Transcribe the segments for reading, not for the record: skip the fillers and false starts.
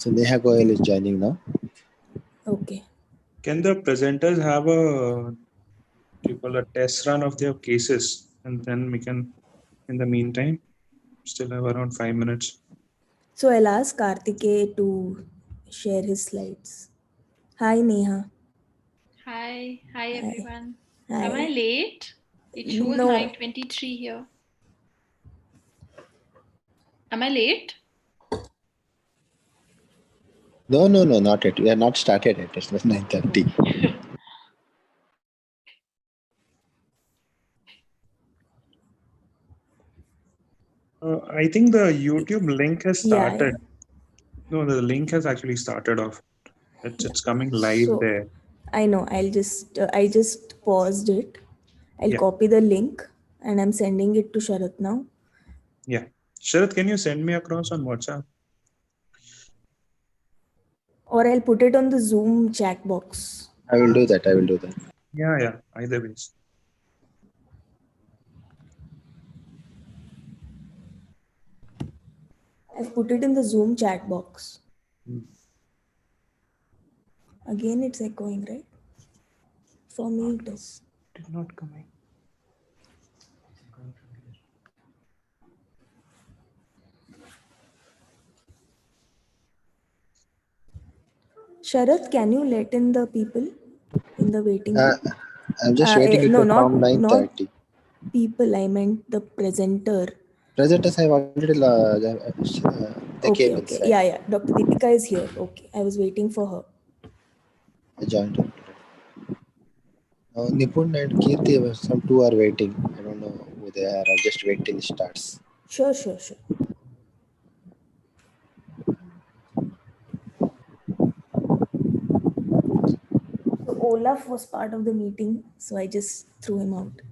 So Neha Goyal is joining now. Okay. Can the presenters have a test run of their cases, and then we can, in the meantime, still have around 5 minutes. So I'll ask Karthikeya to share his slides. Hi Neha. Hi Hi. everyone. Am I Hi. late? It shows No. 9:23 here. Am I late? No, not yet. We are not started yet. It's 9:30. I think the YouTube link has Yeah. started. No, the link has actually started off. It's coming live So there. I know. I just paused it. I'll Yeah. copy the link and I'm sending it to Sharath now. Yeah. Sharath, can you send me across on WhatsApp? Or I'll put it on the Zoom chat box. I will do that. Yeah. Either ways. I've put it in the Zoom chat box. Hmm. Again, it's echoing, right? For me, it is. It is not coming. Sharath, can you let in the people in the waiting room? I'm just waiting it No, from not 9:30. people. I meant the presenter. Presenters have already they came Okay. inside. Yeah. Dr. Deepika is here. Okay. I was waiting for her. I joined it. Nipun and Kirti, some two are waiting. I don't know who they are. I'll just wait till it starts. Sure. So Olaf was part of the meeting, so I just threw him out.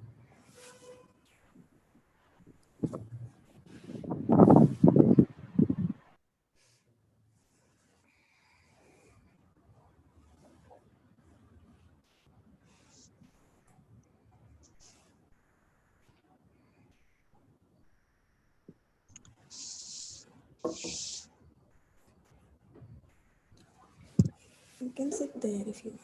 You can sit there if you want.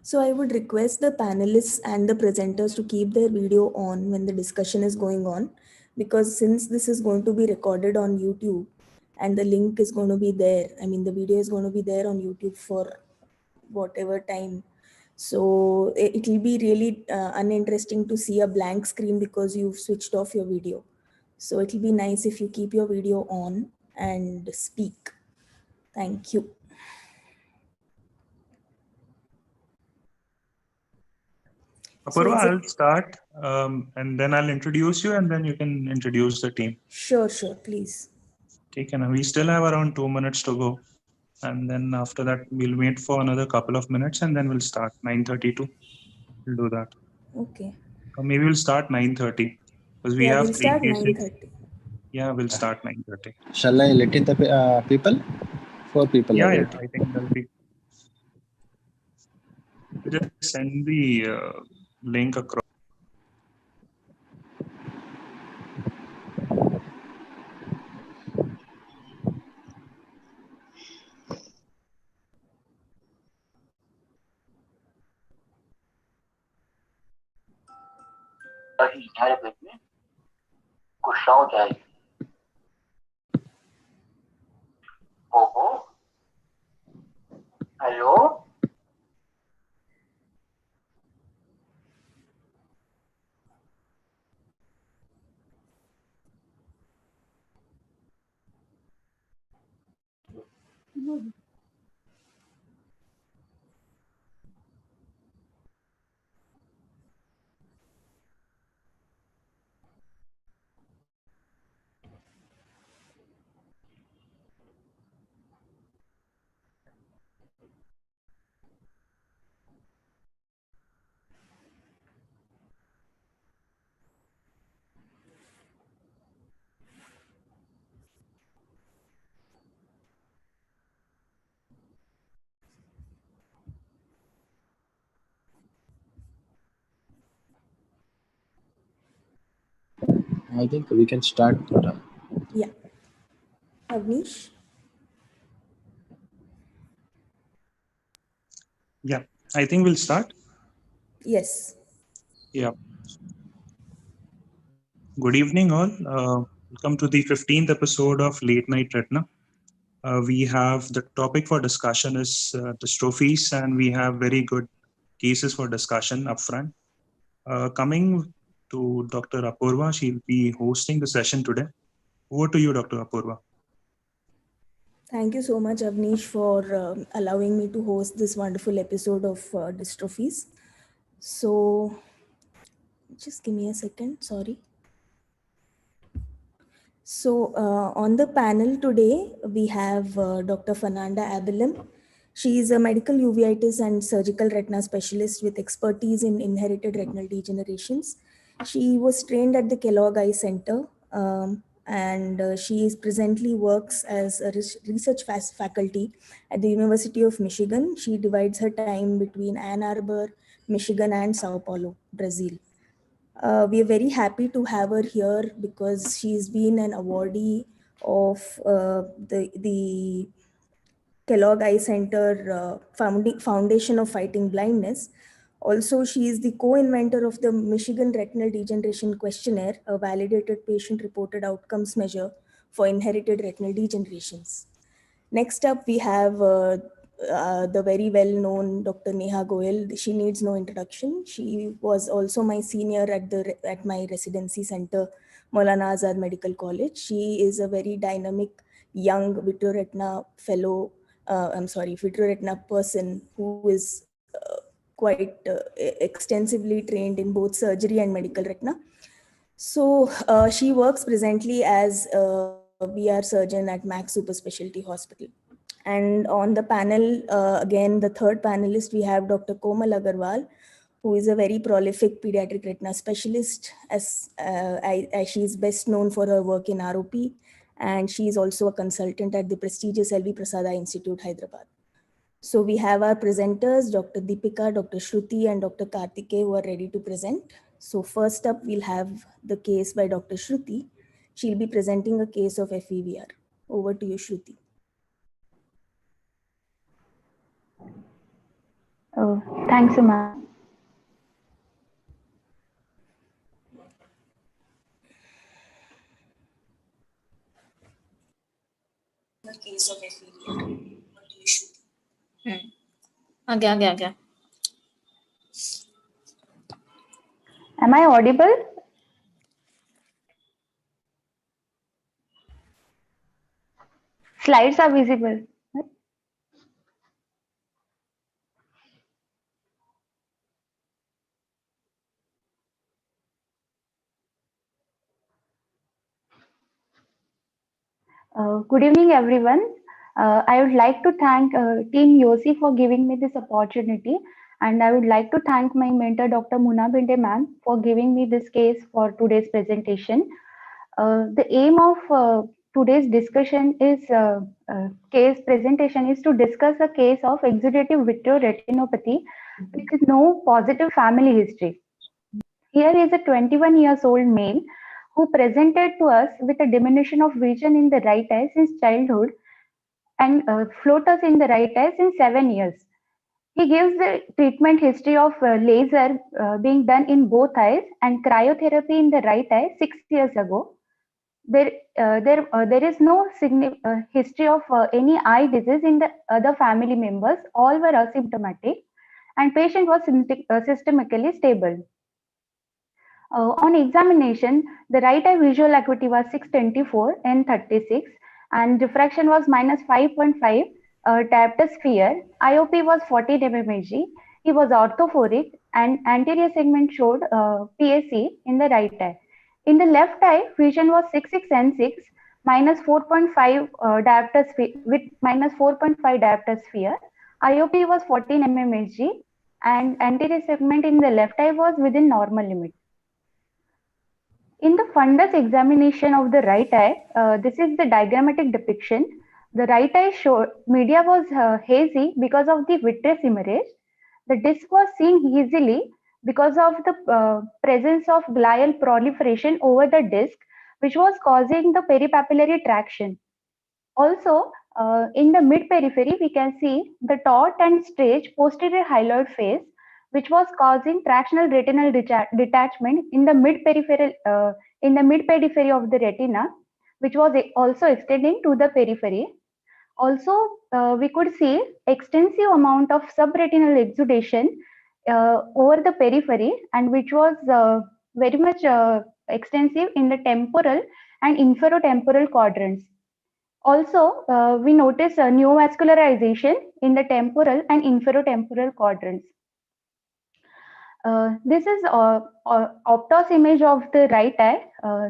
So I would request the panelists and the presenters to keep their video on when the discussion is going on, because since this is going to be recorded on YouTube and the link is going to be there, I mean the video is going to be there on YouTube for whatever time. So it will be really uninteresting to see a blank screen because you've switched off your video. So it will be nice if you keep your video on and speak. Thank you. Apurva, I'll start and then I'll introduce you and then you can introduce the team. Sure, please. Okay, we still have around 2 minutes to go. And then after that, we'll wait for another couple of minutes and then we'll start 9:32. We'll do that. Okay. Or maybe we'll start 9:30 because we have we'll 3 start cases. 9:30. Yeah, we'll start 9:30. Shall I let in the people? 4 people are Yeah, waiting. I think that'll be. Just send the link across. Hello? I think we can start. Yeah. Avnish? Yeah, I think we'll start. Yes. Yeah. Good evening, all. Welcome to the 15th episode of Late Night Retina. We have the topic for discussion is dystrophies, and we have very good cases for discussion upfront. Coming to Dr. Apurva, she'll be hosting the session today. Over to you, Dr. Apurva. Thank you so much, Avnish, for allowing me to host this wonderful episode of Dystrophies. So, just give me a second. Sorry. So, on the panel today, we have Dr. Fernanda Abelim. She is a medical uveitis and surgical retina specialist with expertise in inherited retinal degenerations. She was trained at the Kellogg Eye Center, and she is presently works as a research faculty at the University of Michigan. She divides her time between Ann Arbor, Michigan, and Sao Paulo, Brazil. We are very happy to have her here because she's been an awardee of the Kellogg Eye Center Foundation of Fighting Blindness. Also, she is the co-inventor of the Michigan Retinal Degeneration Questionnaire, a validated patient-reported outcomes measure for inherited retinal degenerations. Next up, we have the very well-known Dr. Neha Goyal. She needs no introduction. She was also my senior at my residency center, Maulana Azad Medical College. She is a very dynamic young vitreoretina fellow. Vitreoretina person who is quite extensively trained in both surgery and medical retina. So she works presently as a VR surgeon at Max Super Specialty Hospital. And on the panel, again, the third panelist, we have Dr. Komal Agarwal, who is a very prolific pediatric retina specialist, as she is best known for her work in ROP, and she is also a consultant at the prestigious LV Prasada Institute, Hyderabad. So we have our presenters, Dr. Deepika, Dr. Shruti, and Dr. Karthike, who are ready to present. So first up, we'll have the case by Dr. Shruti. She'll be presenting a case of FEVR. Over to you, Shruti. Oh, thanks, Uma. The case of FEVR. Over to you, Shruti. आ गया Am I audible? Slides are visible. Good evening, everyone. I would like to thank Team Yosi for giving me this opportunity, and I would like to thank my mentor, Dr. Muna Binde ma'am, for giving me this case for today's presentation. The aim of today's discussion is case presentation is to discuss a case of exudative vitreoretinopathy with no positive family history. Here is a 21 years old male who presented to us with a diminution of vision in the right eye since childhood and floaters in the right eye since 7 years. He gives the treatment history of laser being done in both eyes and cryotherapy in the right eye 6 years ago. There is no history of any eye disease in the other family members. All were asymptomatic, and patient was systemically stable. On examination, the right eye visual acuity was 624 and 36, and diffraction was minus 5.5 diopter sphere. IOP was 40 mmHg. He was orthophoric, and anterior segment showed PSC in the right eye. In the left eye, vision was 6.6 and 6, minus 4.5 diopter sphere with minus 4.5 diopter sphere. IOP was 14 mmHg, and anterior segment in the left eye was within normal limit. In the fundus examination of the right eye, this is the diagrammatic depiction. The right eye media was hazy because of the vitreous hemorrhage. The disc was seen easily because of the presence of glial proliferation over the disc, which was causing the peripapillary traction. Also, in the mid-periphery, we can see the taut and straight posterior hyaloid phase, which was causing tractional retinal detachment in the mid-periphery of the retina, which was also extending to the periphery. Also, we could see extensive amount of subretinal exudation over the periphery, and which was very much extensive in the temporal and inferotemporal quadrants. Also, we notice neovascularization in the temporal and inferotemporal quadrants. This is optos image of the right eye.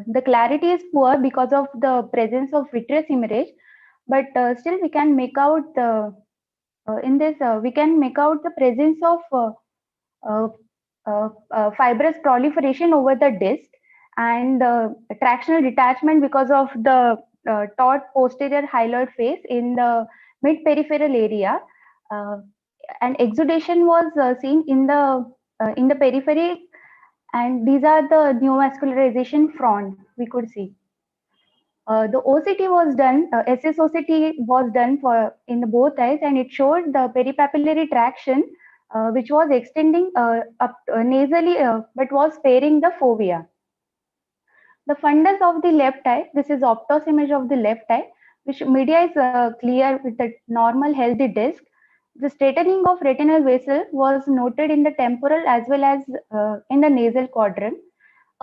The clarity is poor because of the presence of vitreous hemorrhage, but still we can make out we can make out the presence of fibrous proliferation over the disc and tractional detachment because of the taut posterior hyaloid phase in the mid-peripheral area, and exudation was seen in the periphery, and these are the neovascularization front we could see. The OCT was done, SSOCT was done for in the both eyes, and it showed the peripapillary traction, which was extending up nasally, but was sparing the fovea. The fundus of the left eye, this is optos image of the left eye, which media is clear with a normal healthy disc. The straightening of retinal vessel was noted in the temporal as well as in the nasal quadrant.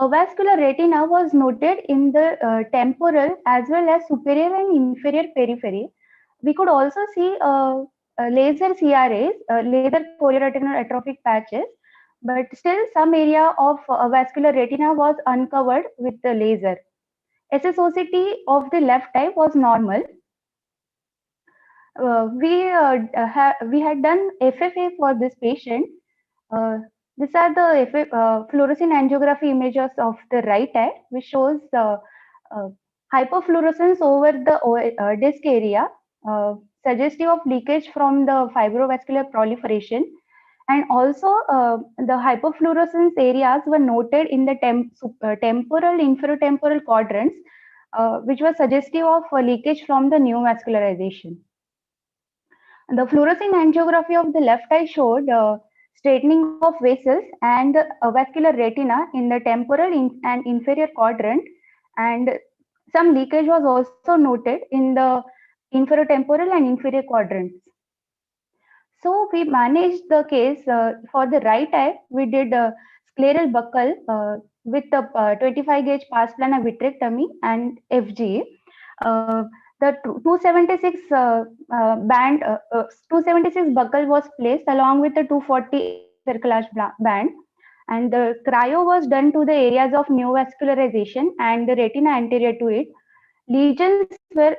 Avascular retina was noted in the temporal as well as superior and inferior periphery. We could also see laser CRAs, laser chorioretinal atrophic patches, but still some area of avascular retina was uncovered with the laser. SSOCT of the left eye was normal. We had done FFA for this patient. These are the fluorescein angiography images of the right eye, which shows hyperfluorescence over the disc area, suggestive of leakage from the fibrovascular proliferation. And also, the hyperfluorescence areas were noted in the temporal, inferotemporal quadrants, which was suggestive of leakage from the neovascularization. The fluorescein angiography of the left eye showed straightening of vessels and avascular retina in the temporal and inferior quadrant, and some leakage was also noted in the inferotemporal and inferior quadrants. So we managed the case for the right eye. We did a scleral buccal with a 25 gauge pars plana vitrectomy and FG. The 276 276 buccal was placed along with the 240 cerclage band, and the cryo was done to the areas of neovascularization and the retina anterior to it. Lesions were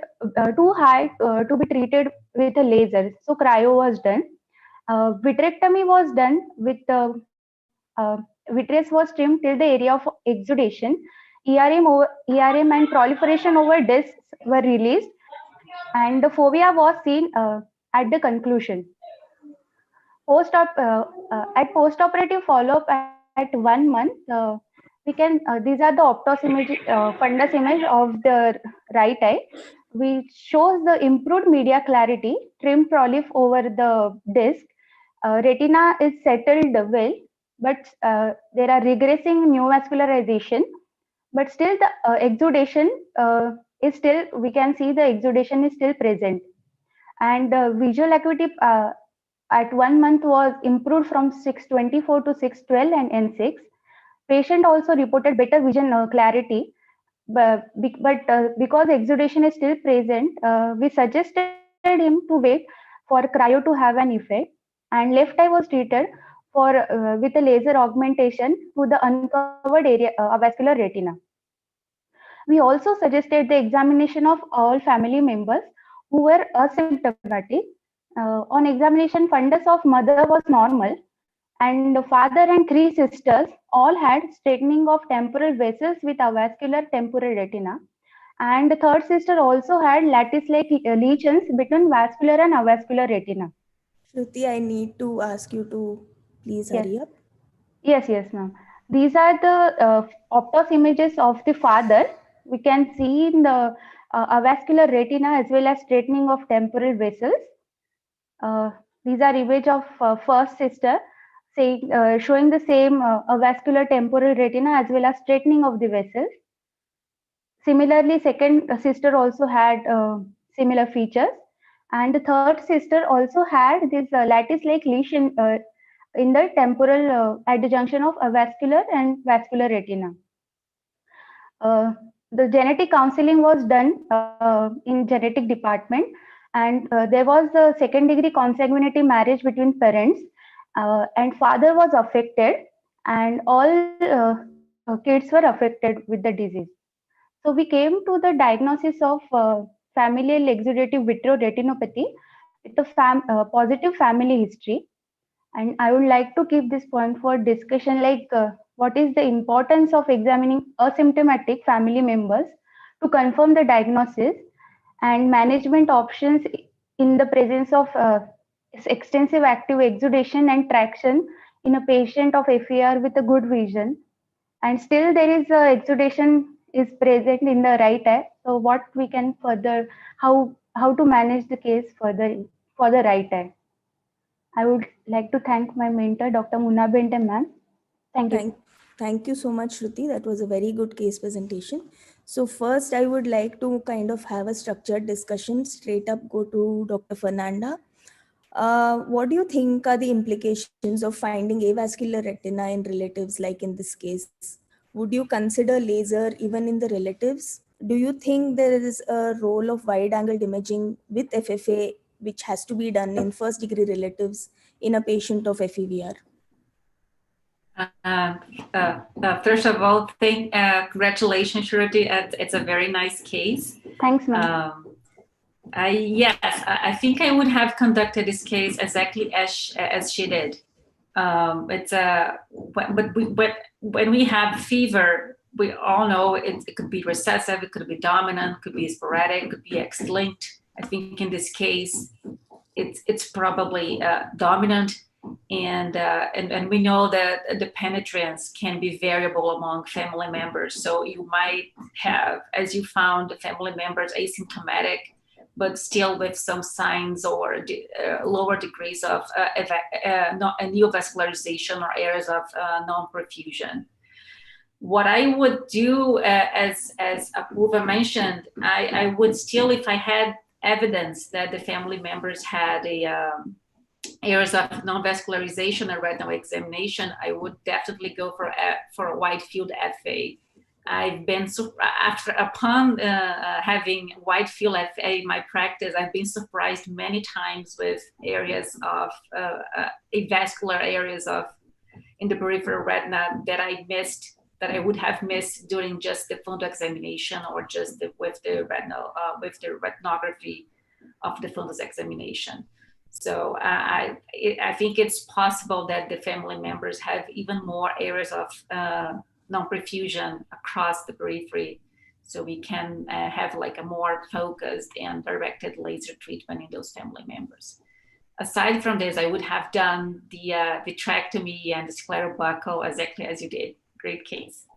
too high to be treated with a laser, so cryo was done. Vitrectomy was done with vitreous was trimmed till the area of exudation. ERM and proliferation over discs were released, and the fovea was seen at the conclusion. At postoperative follow-up at 1 month, we can these are the optos image, fundus image of the right eye, which shows the improved media clarity, trim prolif over the disc. Retina is settled well, but there are regressing neovascularization, but still the exudation is still, we can see the exudation is still present, and visual acuity at 1 month was improved from 624 to 612 and N6. Patient also reported better vision clarity, but because exudation is still present, we suggested him to wait for cryo to have an effect, and left eye was treated for with a laser augmentation to the uncovered area avascular retina. We also suggested the examination of all family members who were asymptomatic. On examination, fundus of mother was normal, and the father and 3 sisters all had straightening of temporal vessels with avascular temporal retina, and the third sister also had lattice-like lesions between vascular and avascular retina. Shruti, I need to ask you to please Yes. hurry up. Yes, ma'am. These are the optos images of the father. We can see in the avascular retina as well as straightening of temporal vessels. Uh, these are image of first sister, showing the same avascular temporal retina as well as straightening of the vessels. Similarly, second sister also had similar features, and the third sister also had this lattice-like lesion in the temporal at the junction of avascular and vascular retina. Uh, the genetic counseling was done in genetic department, and there was a second degree consanguinity marriage between parents, and father was affected, and all kids were affected with the disease. So we came to the diagnosis of familial exudative vitreoretinopathy with a positive family history. And I would like to keep this point for discussion, like what is the importance of examining asymptomatic family members to confirm the diagnosis, and management options in the presence of extensive active exudation and traction in a patient of FER with a good vision, and still there is exudation is present in the right eye. So what we can further, how to manage the case further for the right eye. I would like to thank my mentor, Dr. Munna Bente ma'am. Thank you. Thank you so much, Shruti. That was a very good case presentation. So first, I would like to kind of have a structured discussion. Straight up, go to Dr. Fernanda. What do you think are the implications of finding avascular retina in relatives, like in this case? Would you consider laser even in the relatives? Do you think there is a role of wide-angled imaging with FFA, which has to be done in first-degree relatives in a patient of FEVR? First of all, congratulations, Shruti. It's a very nice case. Thanks, ma'am. Yes, I think I would have conducted this case exactly as she did. But when we have fever, we all know it could be recessive, it could be dominant, it could be sporadic, it could be X-linked. I think in this case, it's probably dominant. And we know that the penetrance can be variable among family members. So you might have, as you found, the family members asymptomatic, but still with some signs or lower degrees of neovascularization or areas of non-perfusion. What I would do, as Apuva mentioned, I would still, if I had evidence that the family members had areas of non-vascularization and retinal examination, I would definitely go for a wide field FA. I've been upon having wide field FA in my practice, I've been surprised many times with areas of avascular areas in the peripheral retina that I would have missed during just the fundal examination or just with the retinography of the fundus examination. So I think it's possible that the family members have even more areas of non-perfusion across the periphery. So we can have like a more focused and directed laser treatment in those family members. Aside from this, I would have done the vitrectomy and the sclerobuccal exactly as you did. Great case.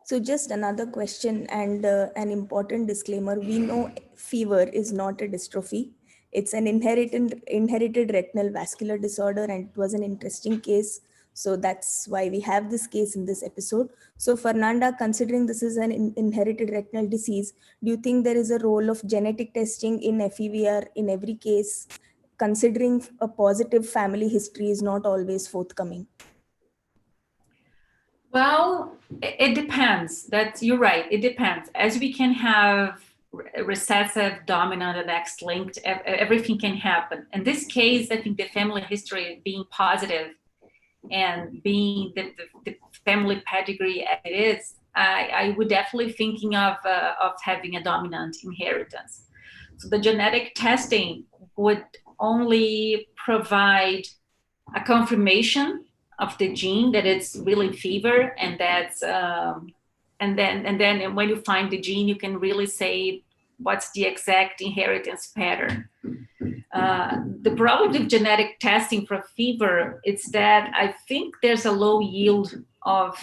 So just another question and an important disclaimer. We know fever is not a dystrophy. It's an inherited retinal vascular disorder, and it was an interesting case. So that's why we have this case in this episode. So Fernanda, considering this is an inherited retinal disease, do you think there is a role of genetic testing in FEVR in every case, considering a positive family history is not always forthcoming? Well, it depends. You're right. It depends. As we can have recessive, dominant, and X-linked, everything can happen. In this case, I think the family history being positive and being the family pedigree as it is, I would definitely thinking of having a dominant inheritance. So the genetic testing would only provide a confirmation of the gene that it's really fever, and that's and then when you find the gene, you can really say what's the exact inheritance pattern. The problem with genetic testing for fever is that I think there's a low yield of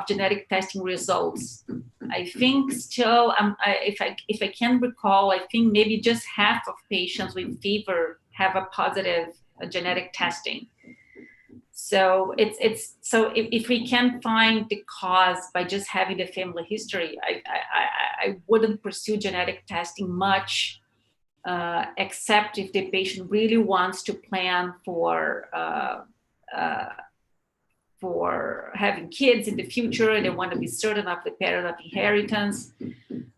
genetic testing results. I think still, if I can recall, I think maybe just half of patients with fever have a positive genetic testing. So if we can find the cause by just having the family history, I wouldn't pursue genetic testing much, except if the patient really wants to plan for having kids in the future and they want to be certain of the pattern of inheritance.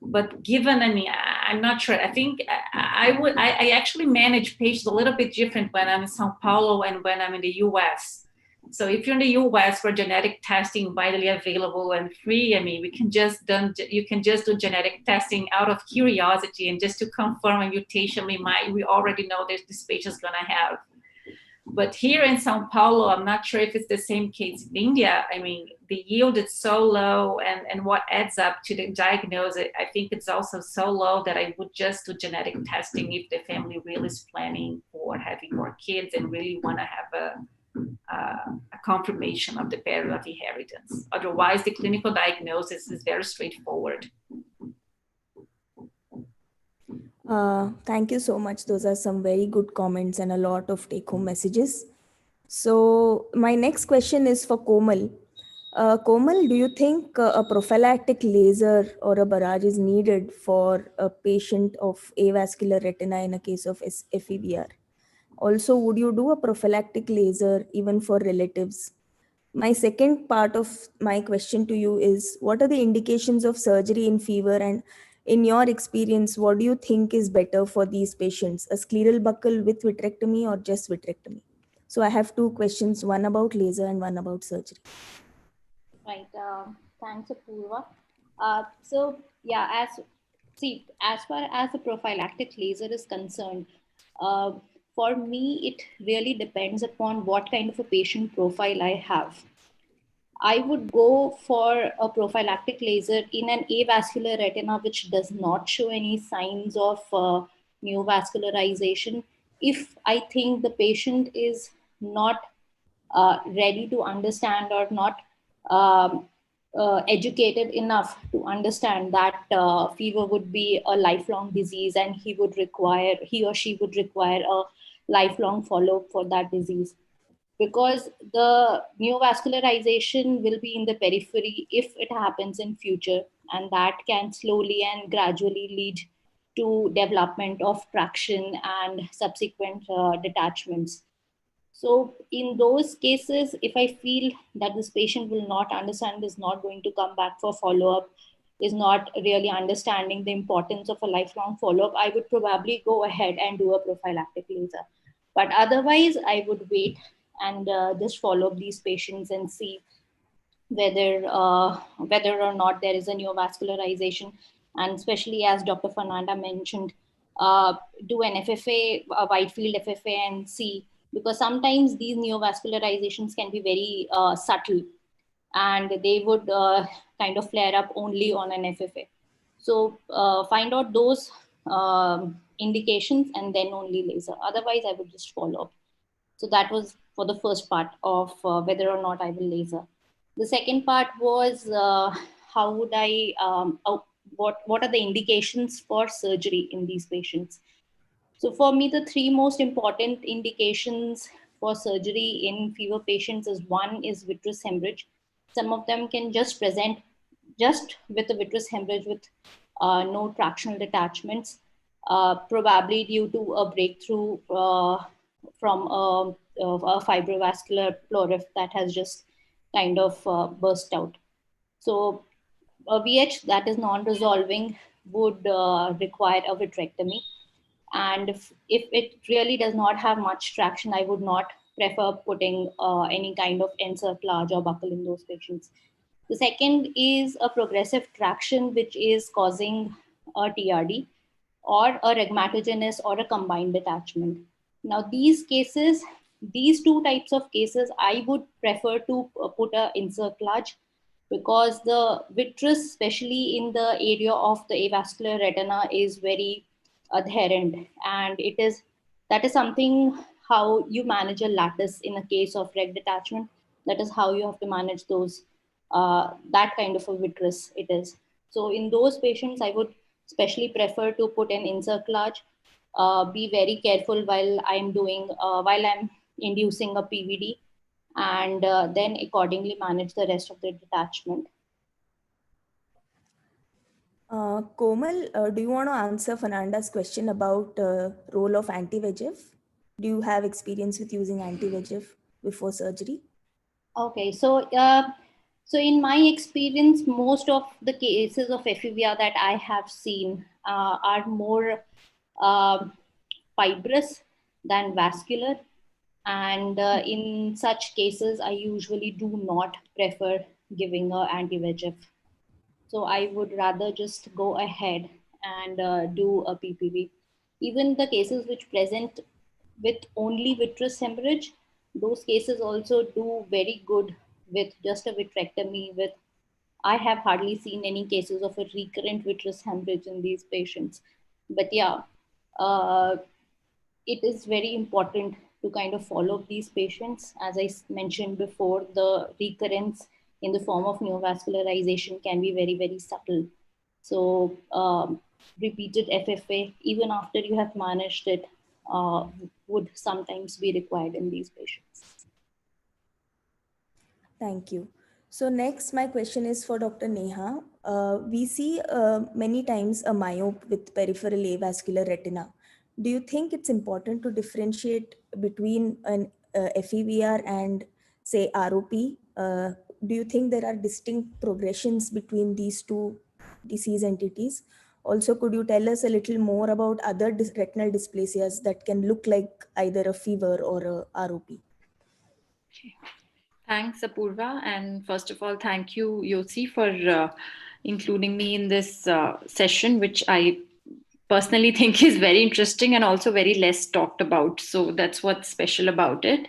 But given, I mean, I'm not sure. I think I actually manage patients a little bit different when I'm in Sao Paulo and when I'm in the US. So if you're in the US where genetic testing widely available and free, I mean, you can just do genetic testing out of curiosity and just to confirm a mutation we already know that this patient's gonna have. But here in Sao Paulo, I'm not sure if it's the same case in India. I mean, the yield is so low, and what adds up to the diagnosis, I think it's also so low that I would just do genetic testing if the family really is planning for having more kids and really want to have a confirmation of the pattern of inheritance. Otherwise, the clinical diagnosis is very straightforward. Thank you so much. Those are some very good comments and a lot of take-home messages. So my next question is for Komal. Komal, do you think a prophylactic laser or a barrage is needed for a patient of avascular retina in a case of FEVR? Also, would you do a prophylactic laser even for relatives? My second part of my question to you is, what are the indications of surgery in fever, and in your experience, what do you think is better for these patients, a scleral buckle with vitrectomy or just vitrectomy? So I have two questions, one about laser and one about surgery. Right. Thanks, Apurva. So yeah, as far as the prophylactic laser is concerned, for me, it really depends upon what kind of a patient profile I have. I would go for a prophylactic laser in an avascular retina which does not show any signs of neovascularization. If I think the patient is not ready to understand or not educated enough to understand that fever would be a lifelong disease and he or she would require a lifelong follow-up for that disease, because the neovascularization will be in the periphery if it happens in future, and that can slowly and gradually lead to development of traction and subsequent detachments. So in those cases, if I feel that this patient will not understand, is not going to come back for follow-up, is not really understanding the importance of a lifelong follow-up, I would probably go ahead and do a prophylactic laser. But otherwise, I would wait and just follow up these patients and see whether or not there is a neovascularization. And especially as Dr. Fernanda mentioned, do an FFA, a wide field FFA, and see, because sometimes these neovascularizations can be very subtle and they would kind of flare up only on an FFA. So find out those indications and then only laser. Otherwise, I would just follow up. So that was for the first part of whether or not I will laser. The second part was how would I, what are the indications for surgery in these patients? So for me, the three most important indications for surgery in fever patients is, one is vitreous hemorrhage. Some of them can just present just with a vitreous hemorrhage with no tractional detachments, probably due to a breakthrough from a fibrovascular pleuroph that has just kind of burst out. So a VH that is non-resolving would require a vitrectomy. And if it really does not have much traction, I would not prefer putting any kind of encerclage or buckle in those patients. The second is a progressive traction, which is causing a TRD or a rhegmatogenous or a combined detachment. Now, these two types of cases, I would prefer to put a encerclage because the vitreous, especially in the area of the avascular retina, is very adherent, and that is something how you manage a lattice in a case of rect detachment. That is how you have to manage those that kind of a vitreous it is. So in those patients, I would especially prefer to put an incerclage. Be very careful while I'm inducing a PVD, and then accordingly manage the rest of the detachment. Komal, do you want to answer Fernanda's question about role of anti-VEGF? Do you have experience with using anti-VEGF before surgery? Okay, so in my experience, most of the cases of FEVR that I have seen are more fibrous than vascular, and in such cases, I usually do not prefer giving a anti-VEGF. So I would rather just go ahead and do a PPV. Even the cases which present with only vitreous hemorrhage, those cases also do very good with just a vitrectomy. I have hardly seen any cases of a recurrent vitreous hemorrhage in these patients. But yeah, uh, it is very important to kind of follow these patients. As I mentioned before, the recurrence in the form of neovascularization can be very, very subtle. So repeated FFA, even after you have managed it, would sometimes be required in these patients. Thank you. So next, my question is for Dr. Neha. We see many times a myope with peripheral avascular retina. Do you think it's important to differentiate between an FEVR and say ROP? Do you think there are distinct progressions between these two disease entities? Also, could you tell us a little more about other retinal dysplasias that can look like either a fever or a ROP? Thanks, Apurva. And first of all, thank you, Yossi, for including me in this session, which I personally think is very interesting and also very less talked about. So that's what's special about it.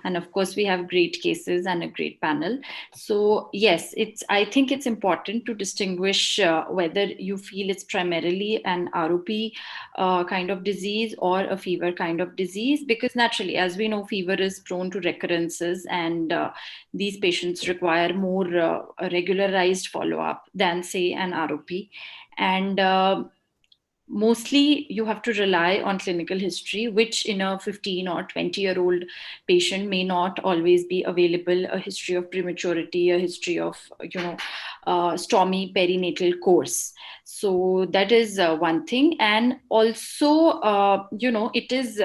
And of course, we have great cases and a great panel. So yes, I think it's important to distinguish whether you feel it's primarily an ROP kind of disease or a fever kind of disease, because naturally, as we know, fever is prone to recurrences, and these patients require more regularized follow-up than say an ROP. And mostly you have to rely on clinical history, which in a 15 or 20-year-old patient may not always be available. A history of prematurity, a history of stormy perinatal course. So that is one thing. And also it is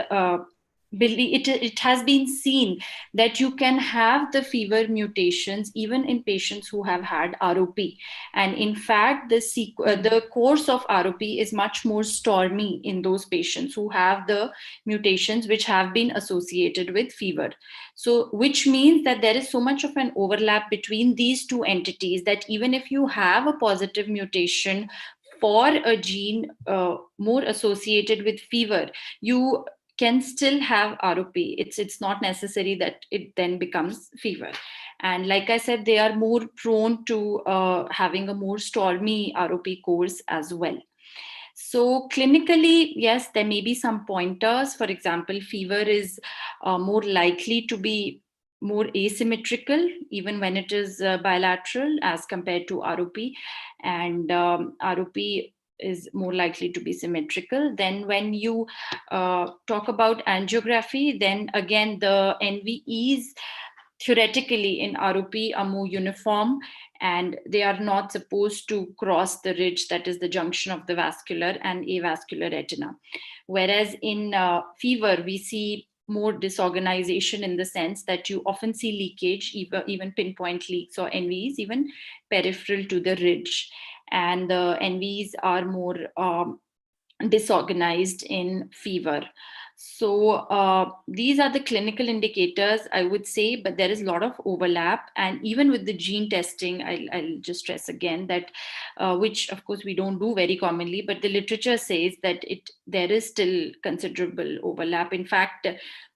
it has been seen that you can have the fever mutations even in patients who have had ROP. And in fact, the course of ROP is much more stormy in those patients who have the mutations which have been associated with fever. So, which means that there is so much of an overlap between these two entities that even if you have a positive mutation for a gene more associated with fever, you can still have ROP. It's not necessary that it then becomes fever. And like I said, they are more prone to having a more stormy ROP course as well. So clinically, yes, there may be some pointers. For example, fever is more likely to be more asymmetrical, even when it is bilateral as compared to ROP. And ROP is more likely to be symmetrical. Then when you talk about angiography, then again, the NVEs theoretically in ROP are more uniform, and they are not supposed to cross the ridge that is the junction of the vascular and avascular retina. Whereas in fever, we see more disorganization in the sense that you often see leakage, even pinpoint leaks or NVs, even peripheral to the ridge. And the NVs are more disorganized in fever. So these are the clinical indicators, I would say, but there is a lot of overlap. And even with the gene testing, I'll just stress again that, which of course we don't do very commonly, but the literature says that there is still considerable overlap. In fact,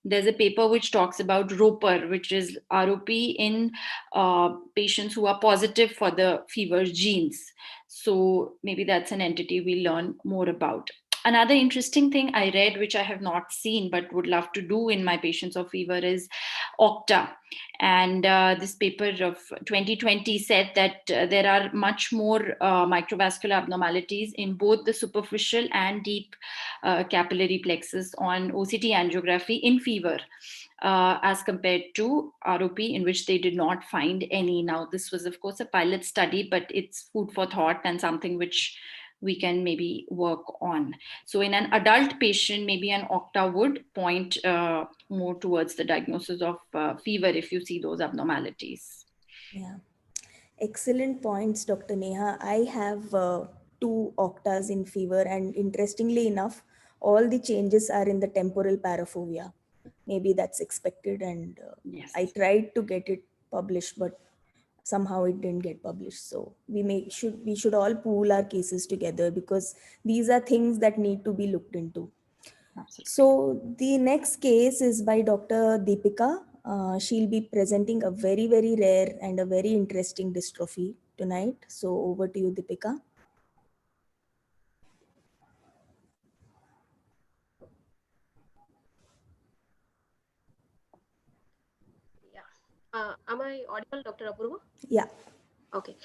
there's a paper which talks about ROPER, which is ROP in patients who are positive for the fever genes. So maybe that's an entity we learn more about. Another interesting thing I read, which I have not seen but would love to do in my patients of fever, is OCTA. And this paper of 2020 said that there are much more microvascular abnormalities in both the superficial and deep capillary plexus on OCT angiography in fever. As compared to ROP, in which they did not find any. Now, this was, of course, a pilot study, but it's food for thought and something which we can maybe work on. So in an adult patient, maybe an OCTA would point more towards the diagnosis of fever if you see those abnormalities. Yeah, excellent points, Dr. Neha. I have 2 OCTAs in fever, and interestingly enough, all the changes are in the temporal paraphobia. Maybe that's expected, and Yes. I tried to get it published, but somehow it didn't get published. So we should all pool our cases together, because these are things that need to be looked into. Absolutely. So the next case is by Dr. Deepika. She'll be presenting a very, very rare and a very interesting dystrophy tonight. So over to you, Deepika. Am I audible, Dr. Apurva? Yeah. Okay.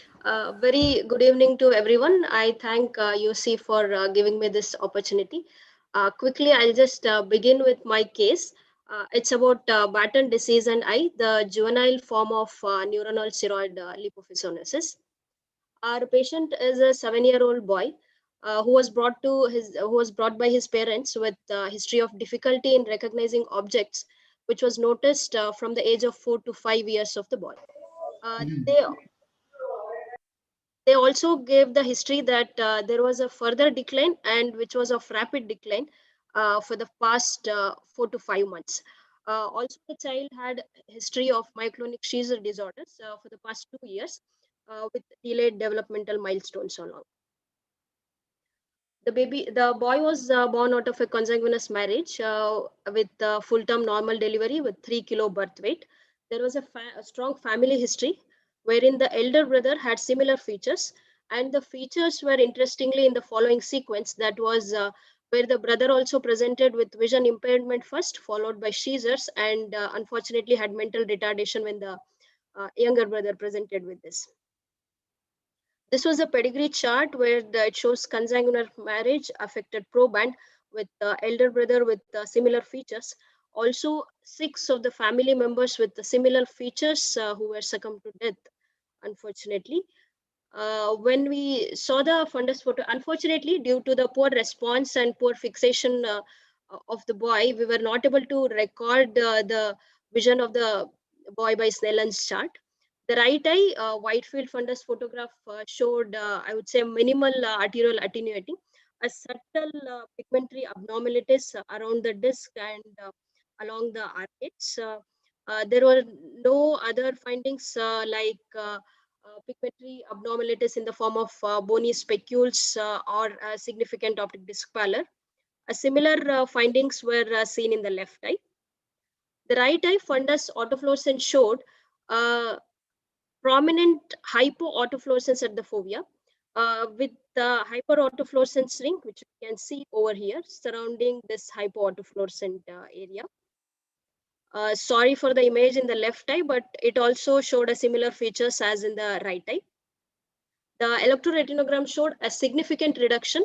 Very good evening to everyone. I thank UC for giving me this opportunity. Quickly, I'll just begin with my case. It's about Batten disease and eye, the juvenile form of neuronal ceroid lipofuscinosis. Our patient is a 7-year-old boy who was brought by his parents with a history of difficulty in recognizing objects, which was noticed from the age of 4 to 5 years of the boy. They also gave the history that there was a further decline, and which was of rapid decline for the past 4 to 5 months. Also, the child had history of myoclonic seizure disorders for the past 2 years with delayed developmental milestones along. The boy was born out of a consanguineous marriage with full-term normal delivery with 3 kilo birth weight. There was a strong family history wherein the elder brother had similar features, and the features were interestingly in the following sequence. That was where the brother also presented with vision impairment first, followed by seizures, and unfortunately had mental retardation when the younger brother presented with this. This was a pedigree chart where it shows consanguineous marriage affected proband with elder brother with similar features. Also, 6 of the family members with the similar features who were succumbed to death, unfortunately. When we saw the fundus photo, unfortunately, due to the poor response and poor fixation of the boy, we were not able to record the vision of the boy by Snellen's chart. The right eye Whitefield fundus photograph showed, I would say, minimal arterial attenuating, a subtle pigmentary abnormalities around the disc and along the arcades. There were no other findings like pigmentary abnormalities in the form of bony specules or significant optic disc pallor. Similar findings were seen in the left eye. The right eye fundus autofluorescence showed prominent hypoautofluorescence at the fovea with the hyperautofluorescence ring, which you can see over here surrounding this hypoautofluorescent area. Sorry for the image in the left eye, but it also showed a similar features as in the right eye. The electroretinogram showed a significant reduction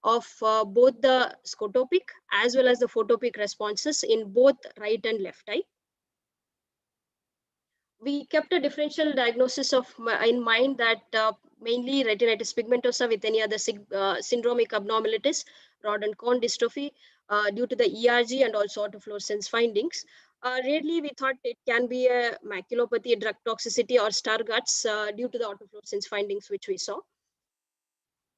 of both the scotopic as well as the photopic responses in both right and left eye. We kept a differential diagnosis of in mind that mainly retinitis pigmentosa with any other syndromic abnormalities, rod and cone dystrophy due to the ERG and also autofluorescence findings. Rarely we thought it can be a maculopathy, drug toxicity, or Stargardt's due to the autofluorescence findings which we saw.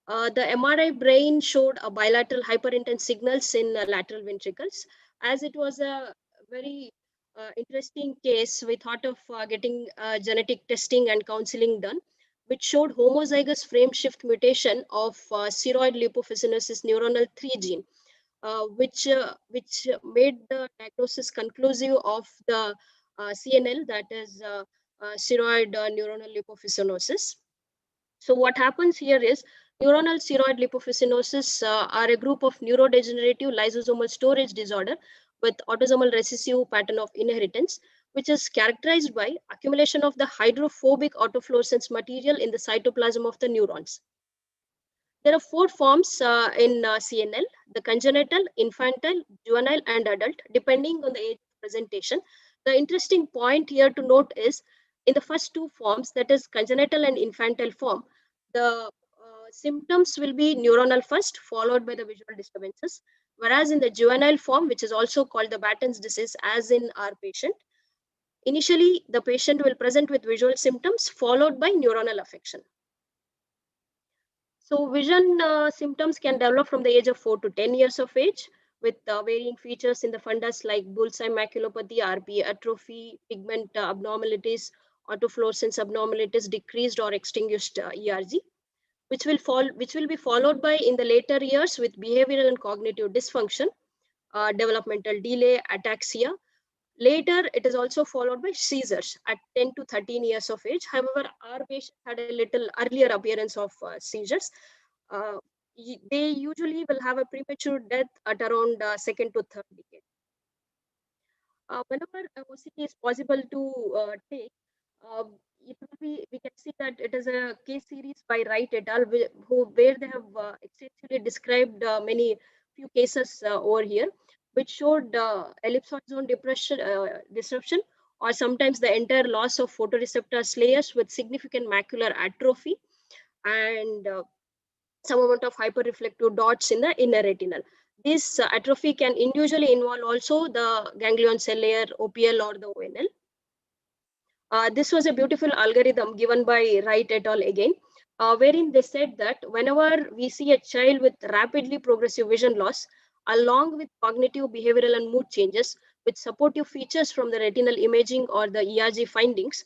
The MRI brain showed a bilateral hyperintense signals in lateral ventricles. As it was a very interesting case, we thought of getting genetic testing and counseling done, which showed homozygous frame shift mutation of ceroid lipofuscinosis neuronal 3 gene, which made the diagnosis conclusive of the CNL, that is ceroid neuronal lipofuscinosis. So what happens here is neuronal ceroid lipofuscinosis are a group of neurodegenerative lysosomal storage disorder with autosomal recessive pattern of inheritance, which is characterized by accumulation of the hydrophobic autofluorescence material in the cytoplasm of the neurons. There are four forms in CNL: the congenital, infantile, juvenile, and adult, depending on the age of presentation. The interesting point here to note is in the first two forms, that is congenital and infantile form, the symptoms will be neuronal first, followed by the visual disturbances. Whereas in the juvenile form, which is also called the Batten's disease, as in our patient, initially the patient will present with visual symptoms followed by neuronal affection. So vision symptoms can develop from the age of 4 to 10 years of age with varying features in the fundus like bullseye maculopathy, RP atrophy, pigment abnormalities, autofluorescence abnormalities, decreased or extinguished ERG, which will be followed by in the later years with behavioral and cognitive dysfunction, developmental delay, ataxia. Later, it is also followed by seizures at 10 to 13 years of age. However, our patient had a little earlier appearance of seizures. Uh, they usually will have a premature death at around second to third decade. Whenever OCT is possible to take, uh, it will be, we can see that it is a case series by Wright et al. Where they have extensively described many few cases over here, which showed ellipsoid zone disruption, or sometimes the entire loss of photoreceptor layers with significant macular atrophy and some amount of hyperreflective dots in the inner retinal. This atrophy can individually involve also the ganglion cell layer, OPL, or the ONL. This was a beautiful algorithm given by Wright et al. Again, wherein they said that whenever we see a child with rapidly progressive vision loss, along with cognitive, behavioral, and mood changes, with supportive features from the retinal imaging or the ERG findings,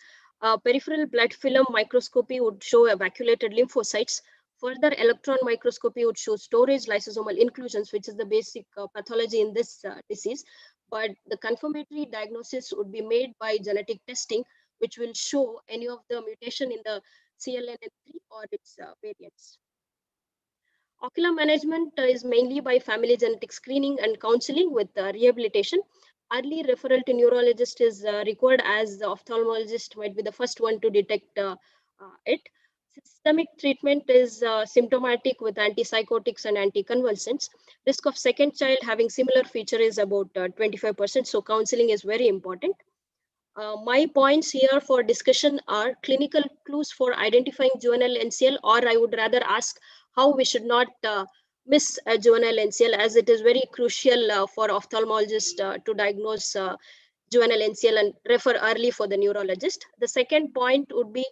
peripheral blood film microscopy would show vacuolated lymphocytes. Further, electron microscopy would show storage lysosomal inclusions, which is the basic pathology in this disease. But the confirmatory diagnosis would be made by genetic testing, which will show any of the mutation in the CLNN3 or its variants. Ocular management is mainly by family genetic screening and counseling with rehabilitation. Early referral to neurologist is required, as the ophthalmologist might be the first one to detect it. Systemic treatment is symptomatic with antipsychotics and anticonvulsants. Risk of second child having similar feature is about 25%, so counseling is very important. My points here for discussion are clinical clues for identifying juvenile NCL, or I would rather ask how we should not miss a juvenile NCL, as it is very crucial for ophthalmologists to diagnose juvenile NCL and refer early for the neurologist. The second point would be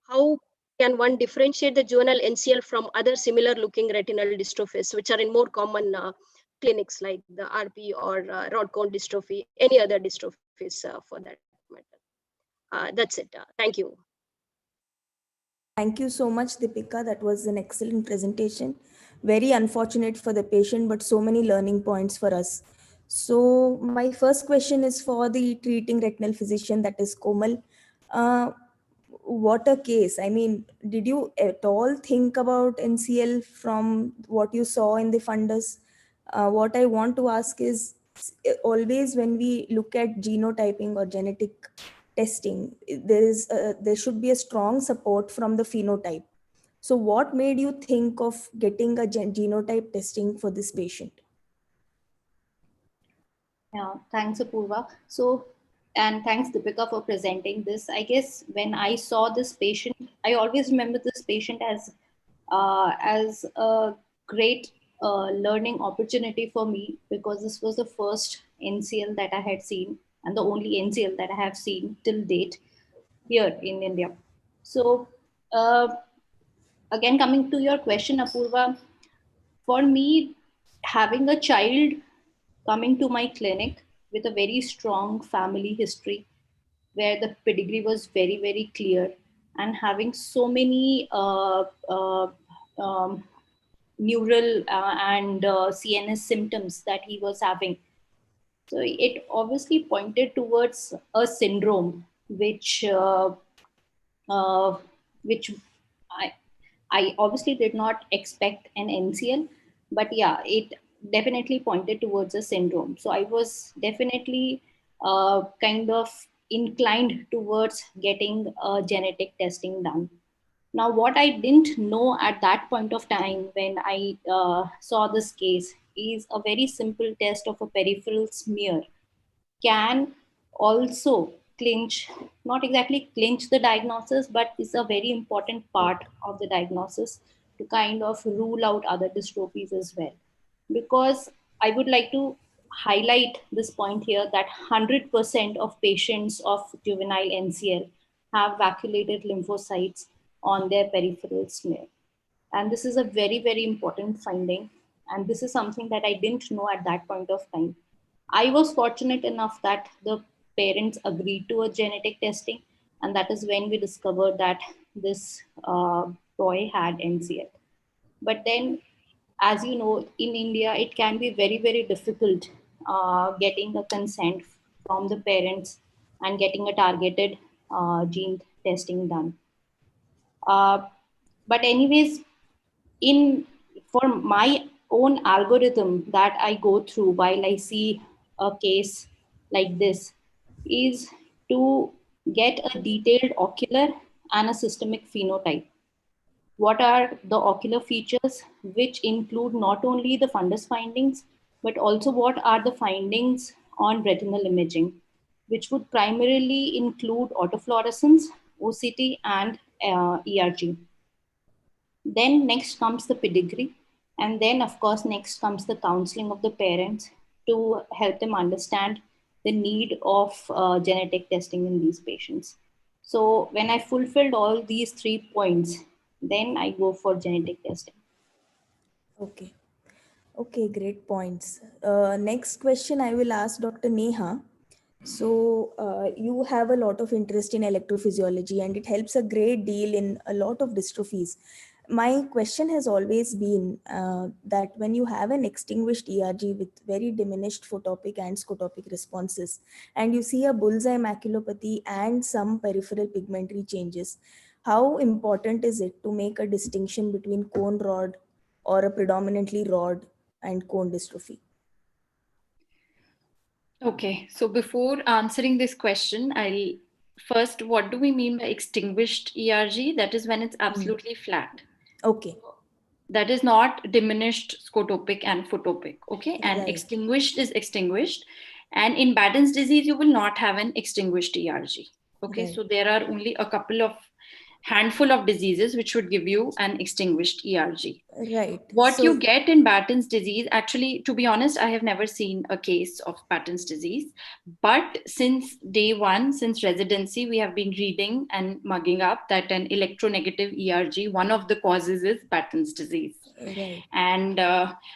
how can one differentiate the juvenile NCL from other similar looking retinal dystrophies, which are in more common clinics like the RP or rod cone dystrophy, any other dystrophies for that matter. That's it. Thank you. Thank you so much, Deepika. That was an excellent presentation. Very unfortunate for the patient, but so many learning points for us. So my first question is for the treating retinal physician, that is Komal. Uh, what a case. I mean, did you at all think about NCL from what you saw in the fundus? What I want to ask is, always when we look at genotyping or genetic testing, there should be a strong support from the phenotype. So what made you think of getting a genotype testing for this patient? Yeah, thanks, Apurva. So, and thanks, Deepika, for presenting this. I guess when I saw this patient, I always remember this patient as a great learning opportunity for me, because this was the first NCL that I had seen and the only NCL that I have seen till date here in India. So, again, coming to your question, Apurva, for me, having a child coming to my clinic with a very strong family history where the pedigree was very, very clear, and having so many neural and CNS symptoms that he was having. So it obviously pointed towards a syndrome, uh, which I, I obviously did not expect an NCL, but yeah, it definitely pointed towards a syndrome. So I was definitely kind of inclined towards getting genetic testing done. Now, what I didn't know at that point of time when I saw this case is a very simple test of a peripheral smear can also clinch, not exactly clinch the diagnosis, but is a very important part of the diagnosis to kind of rule out other dystrophies as well. Because I would like to highlight this point here that 100% of patients of juvenile NCL have vacuolated lymphocytes on their peripheral smear. And this is a very, very important finding. And this is something that I didn't know at that point of time. I was fortunate enough that the parents agreed to a genetic testing, and that is when we discovered that this boy had NCL. But then, as you know, in India, it can be very, very difficult getting a consent from the parents and getting a targeted gene testing done. Uh, but anyways, in for my own algorithm that I go through while I see a case like this is to get a detailed ocular and a systemic phenotype. What are the ocular features, which include not only the fundus findings, but also what are the findings on retinal imaging, which would primarily include autofluorescence, OCT, and ERG. Then next comes the pedigree. And then, of course, next comes the counseling of the parents to help them understand the need of genetic testing in these patients. So when I fulfilled all these 3 points, then I go for genetic testing. Okay. Okay, great points. Next question I will ask Dr. Neha. So you have a lot of interest in electrophysiology and it helps a great deal in a lot of dystrophies. My question has always been that when you have an extinguished ERG with very diminished photopic and scotopic responses, and you see a bullseye maculopathy and some peripheral pigmentary changes, how important is it to make a distinction between cone rod or a predominantly rod and cone dystrophy? Okay, so before answering this question, I'll first, what do we mean by extinguished ERG? That is when it's absolutely flat. Okay. That is not diminished scotopic and photopic. Okay, and Right. extinguished is extinguished. And in Batten's disease, you will not have an extinguished ERG. Okay, Right. so there are only a couple of handful of diseases which would give you an extinguished ERG. Right. What So, you get in Batten's disease, actually, to be honest, I have never seen a case of Batten's disease. But since day one, since residency, we have been reading and mugging up that an electronegative ERG, one of the causes is Batten's disease. right. And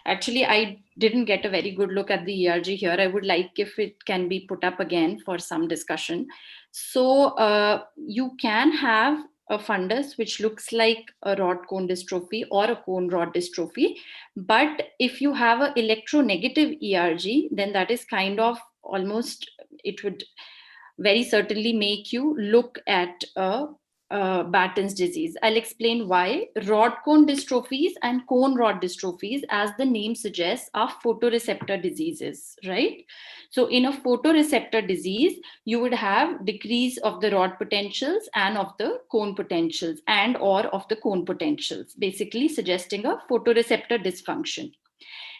actually, I didn't get a very good look at the ERG here. I would like if it can be put up again for some discussion. So you can have a fundus which looks like a rod cone dystrophy or a cone rod dystrophy. But if you have an electronegative ERG, then that is kind of almost, it would very certainly make you look at a Batten's disease. I'll explain why. Rod cone dystrophies and cone rod dystrophies, as the name suggests, are photoreceptor diseases, right? So in a photoreceptor disease, you would have decrease of the rod potentials and of the cone potentials and or of the cone potentials, basically suggesting a photoreceptor dysfunction.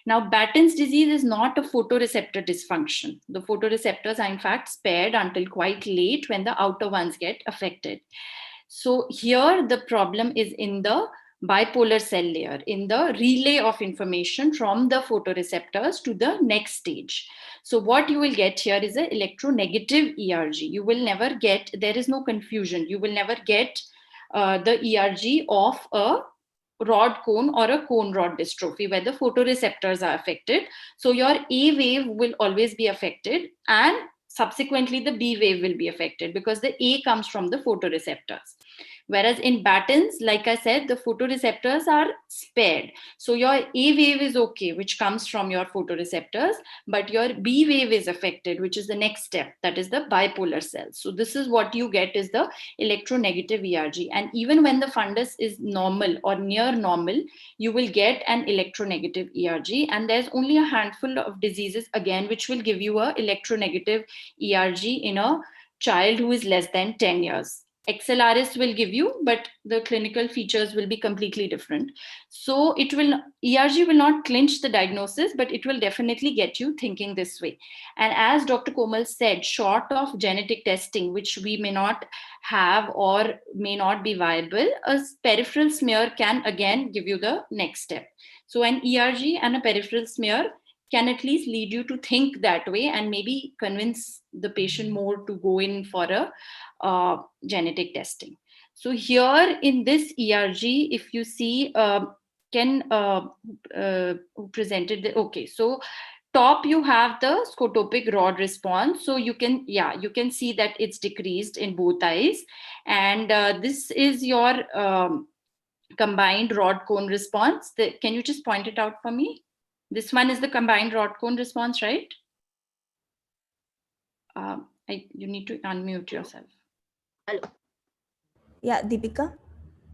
Now, Batten's disease is not a photoreceptor dysfunction. The photoreceptors are in fact spared until quite late when the outer ones get affected. So here the problem is in the bipolar cell layer, in the relay of information from the photoreceptors to the next stage. So what you will get here is an electronegative ERG. You will never get, there is no confusion. You will never get the ERG of a rod cone or a cone rod dystrophy where the photoreceptors are affected. So your A wave will always be affected, and subsequently the B wave will be affected because the A comes from the photoreceptors. Whereas in Batten's, like I said, the photoreceptors are spared. So your A wave is okay, which comes from your photoreceptors, but your B wave is affected, which is the next step, that is the bipolar cells. So this is what you get is the electronegative ERG. And even when the fundus is normal or near normal, you will get an electronegative ERG. And there's only a handful of diseases, again, which will give you a electronegative ERG in a child who is less than 10 years. XLRS will give you, but the clinical features will be completely different. So ERG will not clinch the diagnosis, but it will definitely get you thinking this way. And as Dr. Komal said, short of genetic testing, which we may not have or may not be viable, a peripheral smear can again give you the next step. So an ERG and a peripheral smear can at least lead you to think that way and maybe convince the patient more to go in for a genetic testing. So here in this ERG, if you see, who presented okay, so top you have the scotopic rod response. So you can see that it's decreased in both eyes, and this is your combined rod cone response. Can you just point it out for me? This one is the combined rod cone response, right? You need to unmute yourself. Hello. Yeah, Deepika.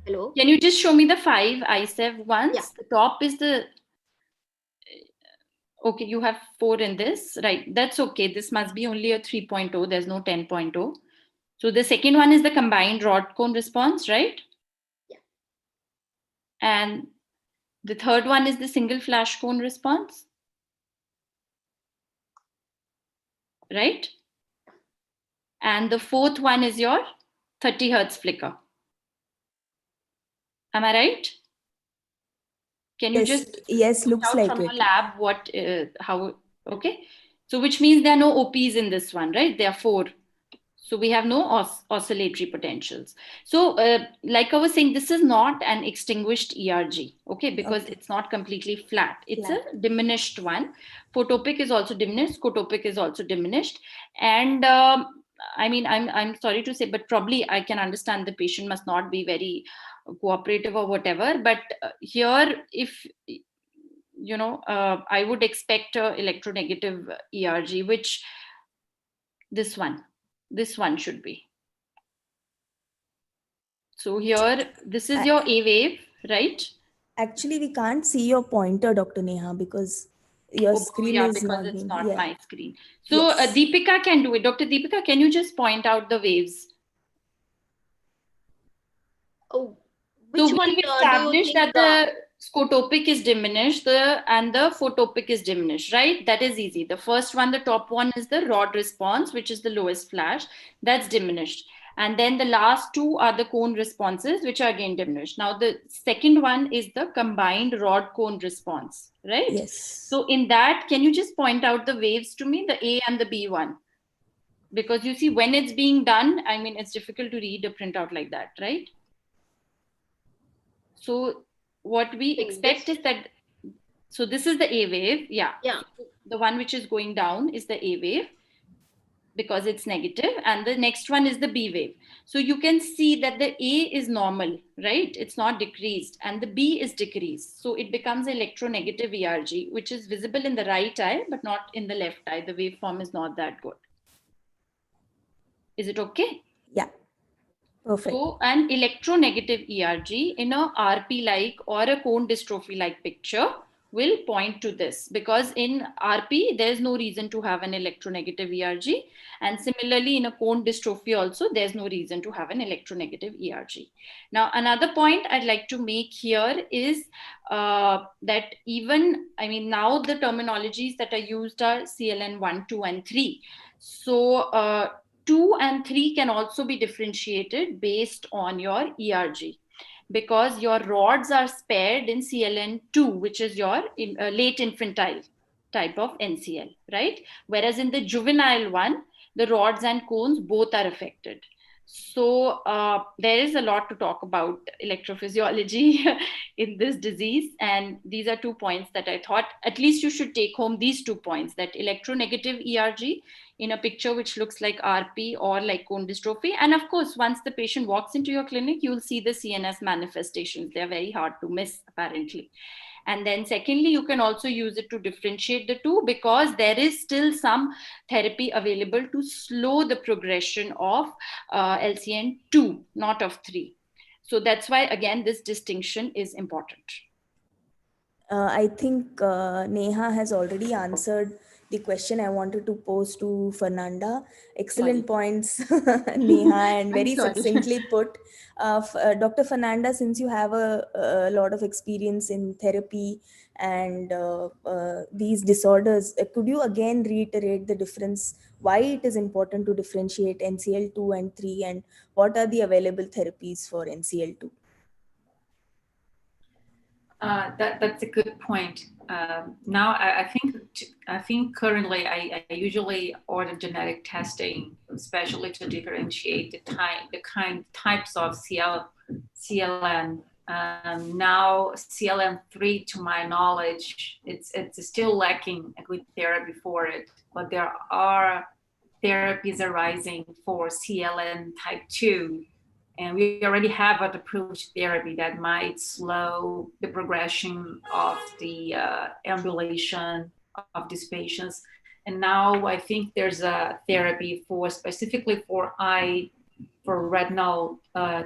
Hello. Can you just show me the 5 ICEV ones? Yeah. The top is the... Okay, you have 4 in this, right? That's okay. This must be only a 3.0. There's no 10.0. So the second one is the combined rod cone response, right? Yeah. And the third one is the single flash cone response, right? And the fourth one is your 30 hertz flicker. Am I right? Can you just looks out like from it. your lab what how? Okay, so which means there are no OPs in this one, right? There are 4. So we have no oscillatory potentials. So like I was saying, this is not an extinguished ERG, okay, because it's not completely flat. It's a diminished one. Photopic is also diminished. Scotopic is also diminished. And I mean, I'm sorry to say, but probably I can understand the patient must not be very cooperative or whatever. But here, if you know, I would expect electronegative ERG, which this one should be. So here, this is your A wave, right? Actually, we can't see your pointer, Dr. Neha, because your screen is because not it's being, not my screen. So Deepika can do it. Dr. Deepika, can you just point out the waves? Oh, so we've established that the scotopic is diminished and the photopic is diminished, right? That is easy. The first one, the top one, is the rod response, which is the lowest flash. That's diminished. And then the last 2 are the cone responses, which are again diminished. Now, the second one is the combined rod cone response, right? Yes. So in that, can you just point out the waves to me, the A and the B one? Because you see, when it's being done, I mean, it's difficult to read a printout like that, right? So what we expect is that, so this is the A wave. Yeah. So the one which is going down is the A wave because it's negative, and the next one is the B wave. So you can see that the A is normal, right? It's not decreased, and the B is decreased. So it becomes electronegative ERG, which is visible in the right eye, but not in the left eye. The waveform is not that good. Is it okay? Yeah. Perfect. So an electronegative ERG in a RP-like or a cone dystrophy-like picture will point to this, because in RP, there's no reason to have an electronegative ERG. And similarly, in a cone dystrophy also, there's no reason to have an electronegative ERG. Now, another point I'd like to make here is that even, I mean, now the terminologies that are used are CLN 1, 2, and 3. So 2 and 3 can also be differentiated based on your ERG, because your rods are spared in CLN2, which is your late infantile type of NCL, right? Whereas in the juvenile one, the rods and cones both are affected. So there is a lot to talk about electrophysiology in this disease. And these are 2 points that I thought at least you should take home, these 2 points, that electronegative ERG in a picture which looks like RP or like cone dystrophy. And of course, once the patient walks into your clinic, you'll see the CNS manifestations. They're very hard to miss, apparently. And then secondly, you can also use it to differentiate the two, because there is still some therapy available to slow the progression of LCN2, not of 3. So that's why, again, this distinction is important. I think Neha has already answered the question I wanted to pose to Fernanda. Excellent points, Neha, and very succinctly put. Dr. Fernanda, since you have a lot of experience in therapy and these disorders, could you again reiterate the difference, why it is important to differentiate NCL2 and 3, and what are the available therapies for NCL2? That's a good point. Now, I think currently I usually order genetic testing, especially to differentiate the types of CLN. Now, CLN3, to my knowledge, it's still lacking a good therapy for it, but there are therapies arising for CLN type 2. And we already have an approved therapy that might slow the progression of the ambulation of these patients. And now I think there's a therapy for specifically for retinal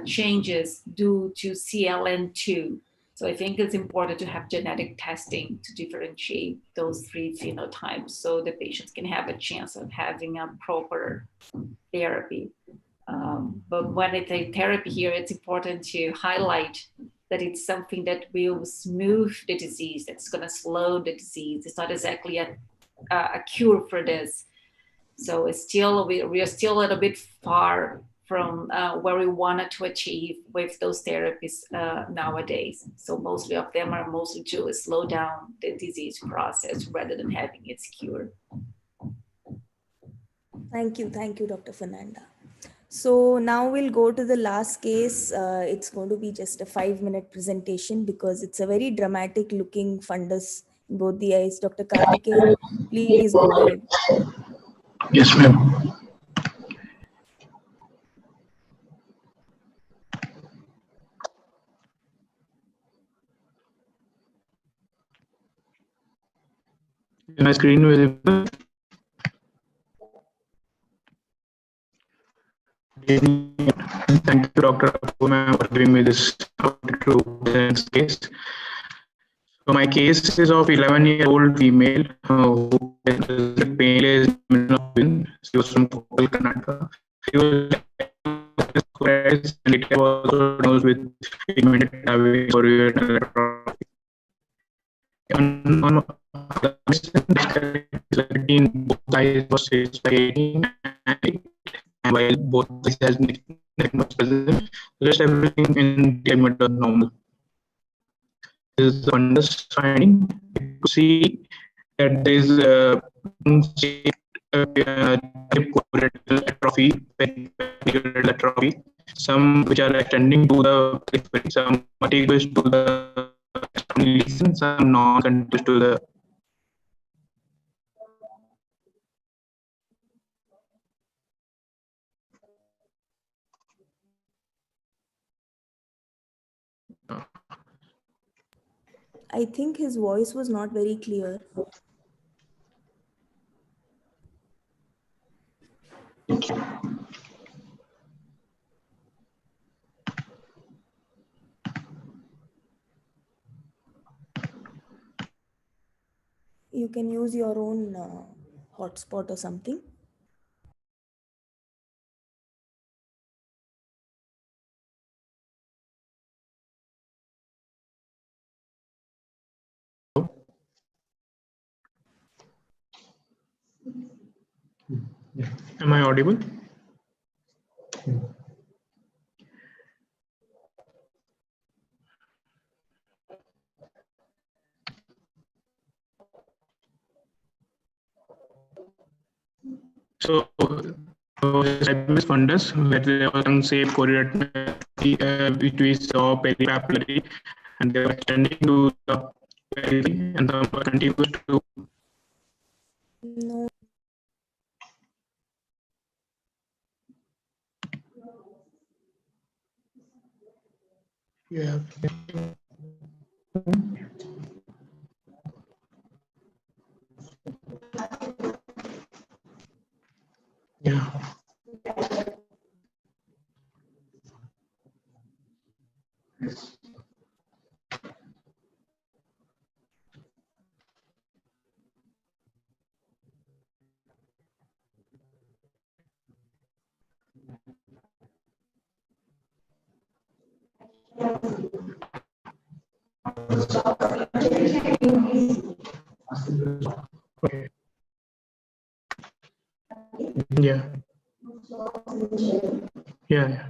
changes due to CLN2. So I think it's important to have genetic testing to differentiate those 3 phenotypes so the patients can have a chance of having a proper therapy. But when it's a therapy here, it's important to highlight that it's something that will smooth the disease, that's going to slow the disease. It's not exactly a cure for this. So it's still, we are still a little bit far from where we wanted to achieve with those therapies nowadays. So mostly of them are mostly to slow down the disease process rather than having its cure. Thank you, Dr. Fernanda. So now we'll go to the last case. It's going to be just a 5-minute presentation because it's a very dramatic looking fundus in both the eyes. Dr. Karthikeyan, please go ahead. Yes, ma'am. Is my screen visible? Thank you, Dr. Apu, for giving me this opportunity to present case. So my case is of 11-year-old female who has painless immunoglobulin. She was from Koppal, Karnataka. She was and it was also diagnosed with pigmented diabetes or retinal atrophy. On both eyes was staged by 18 and while both eyes has much present, rest everything in the image was normal. This is the fundus finding. You could see that there is a atrophy, atrophy, some which are extending to the periphery, some contiguous to the lesion, some non-contiguous to the I think his voice was not very clear. You can use your own hotspot or something. Am I audible? So Cybermus fundus, where there was some shape chorioretinopathy, which we saw peripapillary, and they were extending to the periphery, and some were continuous to. No. Yeah. Yeah. Okay. Yeah. Yeah.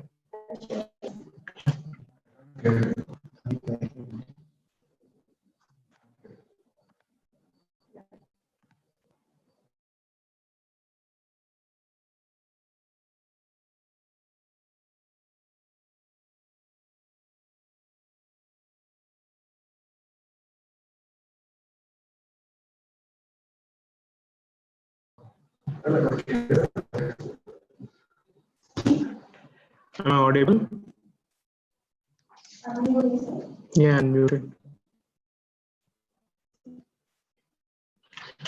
Am I audible? Yeah, unmuted.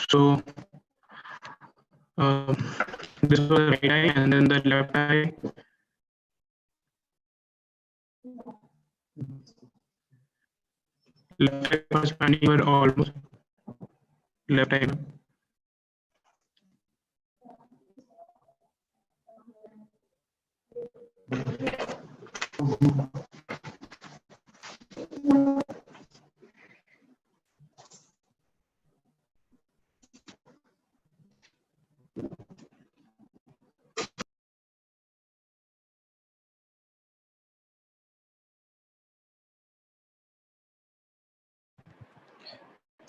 So, this was the right eye, and then the left eye. Left eye was expanding were almost left eye.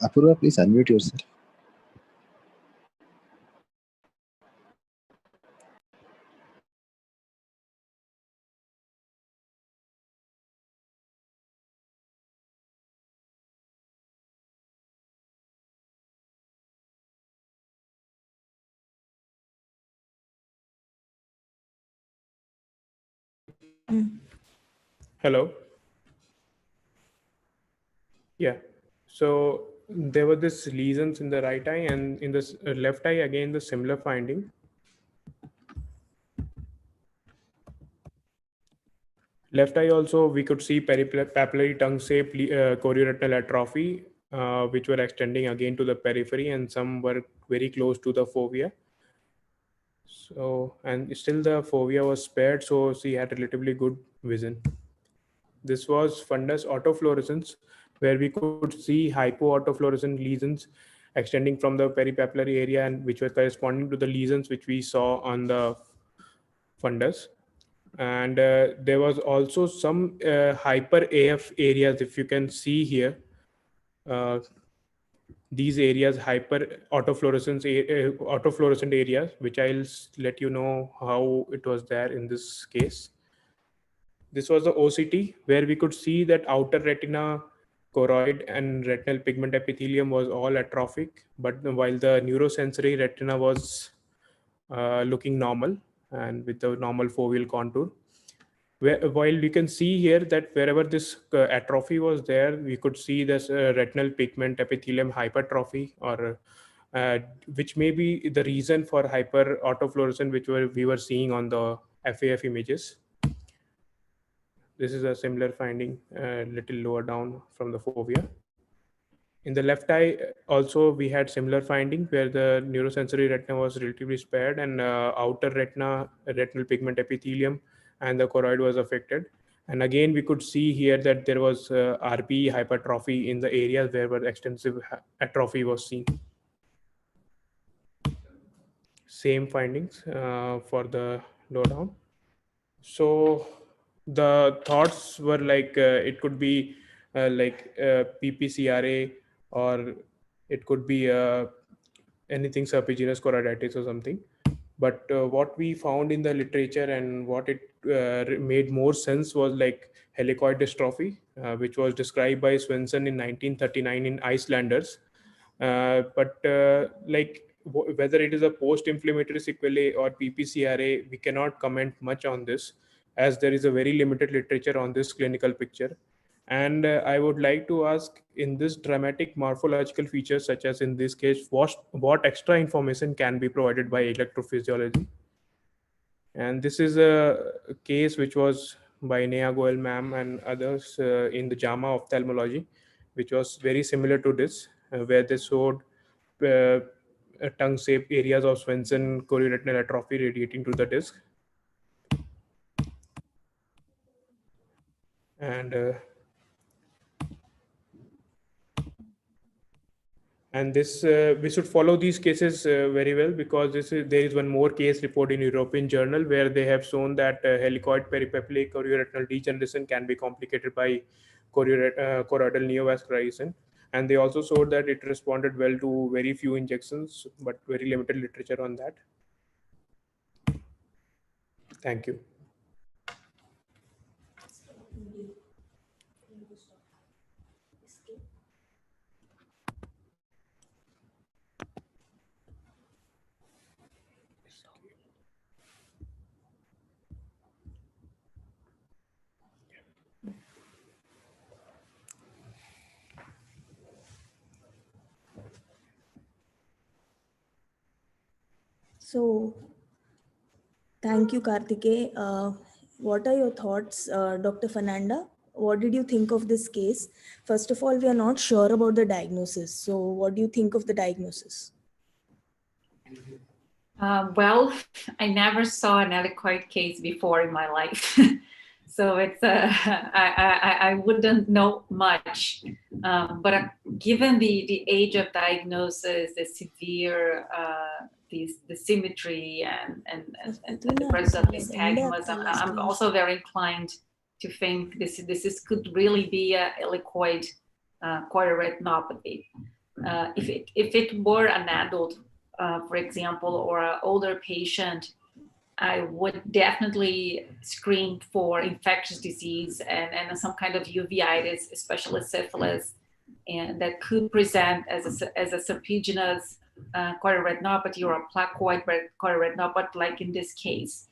Apurva, please unmute yourself. Hello. Yeah. So there were this lesions in the right eye, and in the left eye again the similar finding. Left eye also we could see peripapillary tongue shape chorioretinal atrophy, which were extending again to the periphery, and some were very close to the fovea. So, and still the fovea was spared, so she had relatively good vision. This was fundus autofluorescence, where we could see hypoautofluorescent lesions extending from the peripapillary area, and which were corresponding to the lesions which we saw on the fundus. And there was also some hyper AF areas, if you can see here. These areas, hyper autofluorescent areas, which I'll let you know how it was there in this case. This was the OCT, where we could see that outer retina, choroid, and retinal pigment epithelium was all atrophic, but while the neurosensory retina was looking normal and with the normal foveal contour. While we can see here that wherever this atrophy was there, we could see this retinal pigment epithelium hypertrophy, or which may be the reason for hyper autofluorescence, which we were seeing on the FAF images. This is a similar finding a little lower down from the fovea. In the left eye, also we had similar finding where the neurosensory retina was relatively spared, and outer retina, retinal pigment epithelium, and the choroid was affected. And again, we could see here that there was RPE hypertrophy in the areas where extensive atrophy was seen. Same findings for the lowdown. So the thoughts were like it could be like PPCRA, or it could be anything serpiginous choroiditis or something. But what we found in the literature and what it made more sense was like helicoid dystrophy, which was described by Svensson in 1939 in Icelanders. But whether it is a post-inflammatory sequelae or PPCRA, we cannot comment much on this, as there is a very limited literature on this clinical picture. And I would like to ask, in this dramatic morphological features, such as in this case, what extra information can be provided by electrophysiology? And this is a case which was by Neha Goel ma'am and others in the JAMA ophthalmology, which was very similar to this, where they showed tongue-shaped areas of Svensson chorioretinal atrophy radiating to the disc. And this we should follow these cases very well, because there is one more case report in European journal where they have shown that helicoid peripapillary chorioretinal degeneration can be complicated by choroidal neovascularization, and they also showed that it responded well to very few injections, but very limited literature on that. Thank you. So, thank you, Karthike. What are your thoughts, Dr. Fernanda? What did you think of this case? First of all, we are not sure about the diagnosis. So, what do you think of the diagnosis? Well, I never saw an helicoid case before in my life. So it's I wouldn't know much, but given the age of diagnosis, the severe the symmetry and the presence of nystagmus, I'm also very inclined to think this could really be a helicoid chorioretinopathy. If it were an adult, for example, or an older patient, I would definitely screen for infectious disease and some kind of uveitis, especially syphilis, and that could present as a serpiginous chorioretinopathy or a placoid chorioretinopathy, like in this case.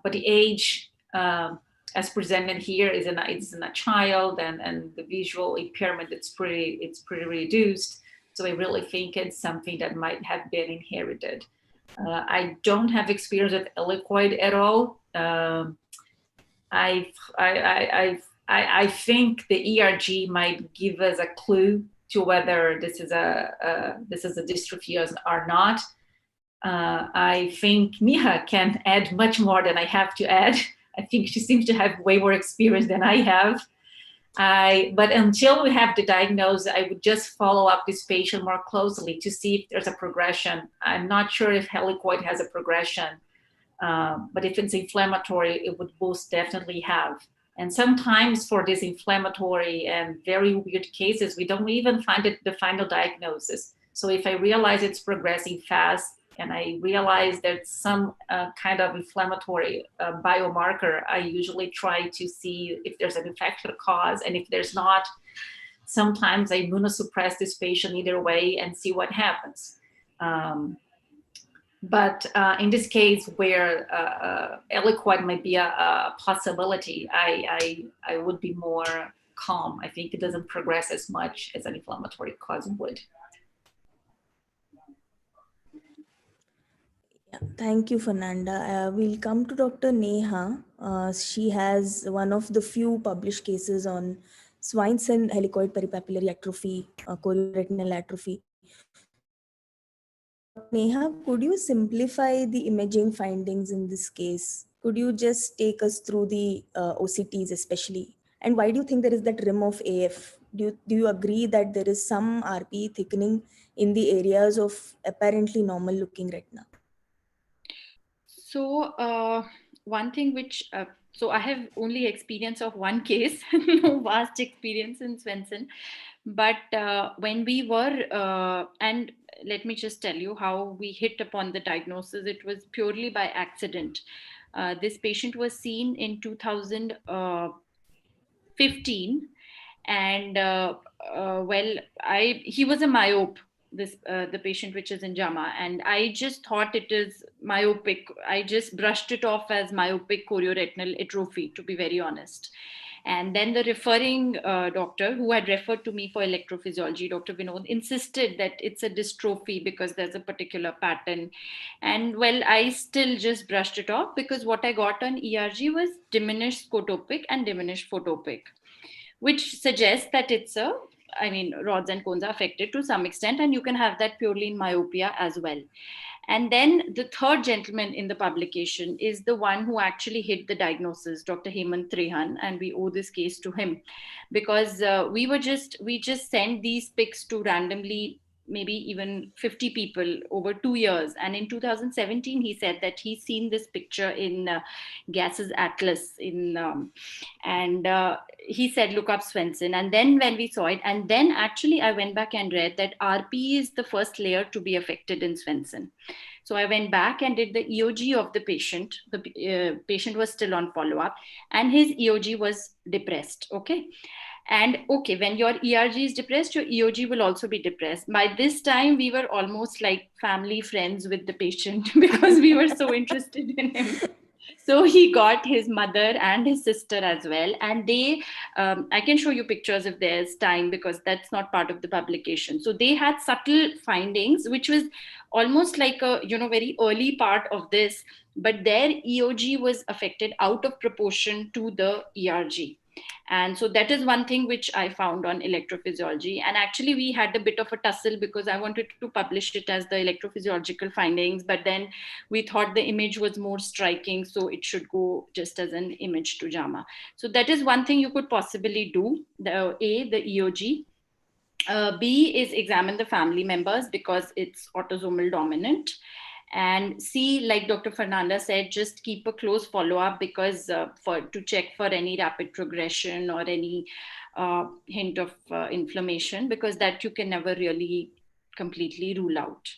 But the age, as presented here, is in a child, and the visual impairment it's pretty reduced. So I really think it's something that might have been inherited. I don't have experience with helicoid at all. I think the ERG might give us a clue to whether this is a dystrophy or not. I think Miha can add much more than I have to add. I think she seems to have way more experience than I have. But until we have the diagnosis, I would just follow up this patient more closely to see if there's a progression. I'm not sure if helicoid has a progression, but if it's inflammatory, it would most definitely have. And sometimes for these inflammatory and very weird cases, we don't even find the final diagnosis. So if I realize it's progressing fast, and I realize there's some kind of inflammatory biomarker, I usually try to see if there's an infectious cause. And if there's not, sometimes I immunosuppress this patient either way and see what happens. But in this case where helicoid might be a possibility, I would be more calm. I think it doesn't progress as much as an inflammatory cause would. Yeah, thank you, Fernanda. We'll come to Dr. Neha. She has one of the few published cases on Swinson helicoid peripapillary atrophy, chorioretinal atrophy. So, Neha, could you simplify the imaging findings in this case? Could you just take us through the OCTs especially? And why do you think there is that rim of AF? Do you agree that there is some RP thickening in the areas of apparently normal looking retina? So one thing which, so I have only experience of one case, no vast experience in Svensson. But when we were, and let me just tell you how we hit upon the diagnosis. It was purely by accident. This patient was seen in 2015, and well, he was a myope. The patient which is in JAMA, and I just thought it is myopic. I just brushed it off as myopic chorioretinal atrophy, to be very honest. And then the referring doctor who had referred to me for electrophysiology, Dr. Vinod, insisted that it's a dystrophy because there's a particular pattern. And well, I still just brushed it off because what I got on ERG was diminished scotopic and diminished photopic, which suggests that rods and cones are affected to some extent, and you can have that purely in myopia as well. And then the third gentleman in the publication is the one who actually hit the diagnosis, Dr. Hemant Trehan, and we owe this case to him because we just sent these pics to randomly maybe even 50 people over 2 years. And in 2017, he said that he's seen this picture in Gass's Atlas and he said, look up Swenson. And then when we saw it, and then actually I went back and read that RP is the first layer to be affected in Swenson. So I went back and did the EOG of the patient. The patient was still on follow-up and his EOG was depressed. Okay. And okay, when your ERG is depressed, your EOG will also be depressed. By this time, we were almost like family friends with the patient because we were so interested in him. So he got his mother and his sister as well. And they, I can show you pictures if there's time because that's not part of the publication. So they had subtle findings, which was almost like a, very early part of this, but their EOG was affected out of proportion to the ERG. And so that is one thing which I found on electrophysiology. And actually we had a bit of a tussle because I wanted to publish it as the electrophysiological findings, but then we thought the image was more striking, so it should go just as an image to JAMA. So that is one thing you could possibly do, the EOG. B is examine the family members because it's autosomal dominant. And C, like Dr. Fernanda said, just keep a close follow-up because to check for any rapid progression or any hint of inflammation, because that you can never really completely rule out.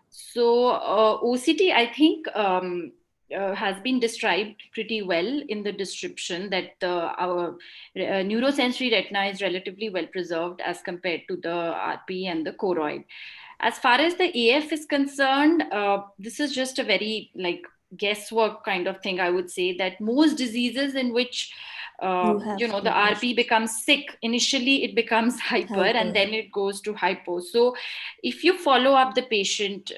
So OCT, I think, has been described pretty well in the description that our neurosensory retina is relatively well preserved as compared to the RP and the choroid. As far as the AF is concerned, this is just a very guesswork kind of thing. I would say that most diseases in which the RP becomes sick, initially it becomes hyper and then it goes to hypo. So if you follow up the patient,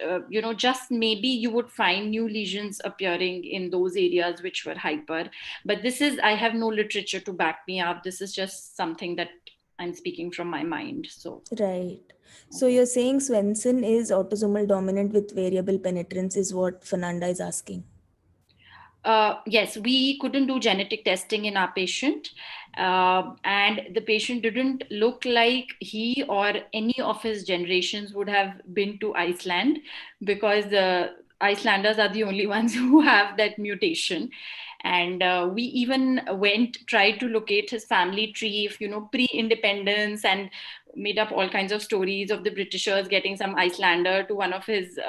just maybe you would find new lesions appearing in those areas which were hyper. But I have no literature to back me up. This is just something that I'm speaking from my mind. So right. So you're saying Swenson is autosomal dominant with variable penetrance is what Fernanda is asking. Yes, we couldn't do genetic testing in our patient, and the patient didn't look like he or any of his generations would have been to Iceland, because the Icelanders are the only ones who have that mutation. And we even tried to locate his family tree, pre-independence, and made up all kinds of stories of the Britishers getting some Icelander to one of his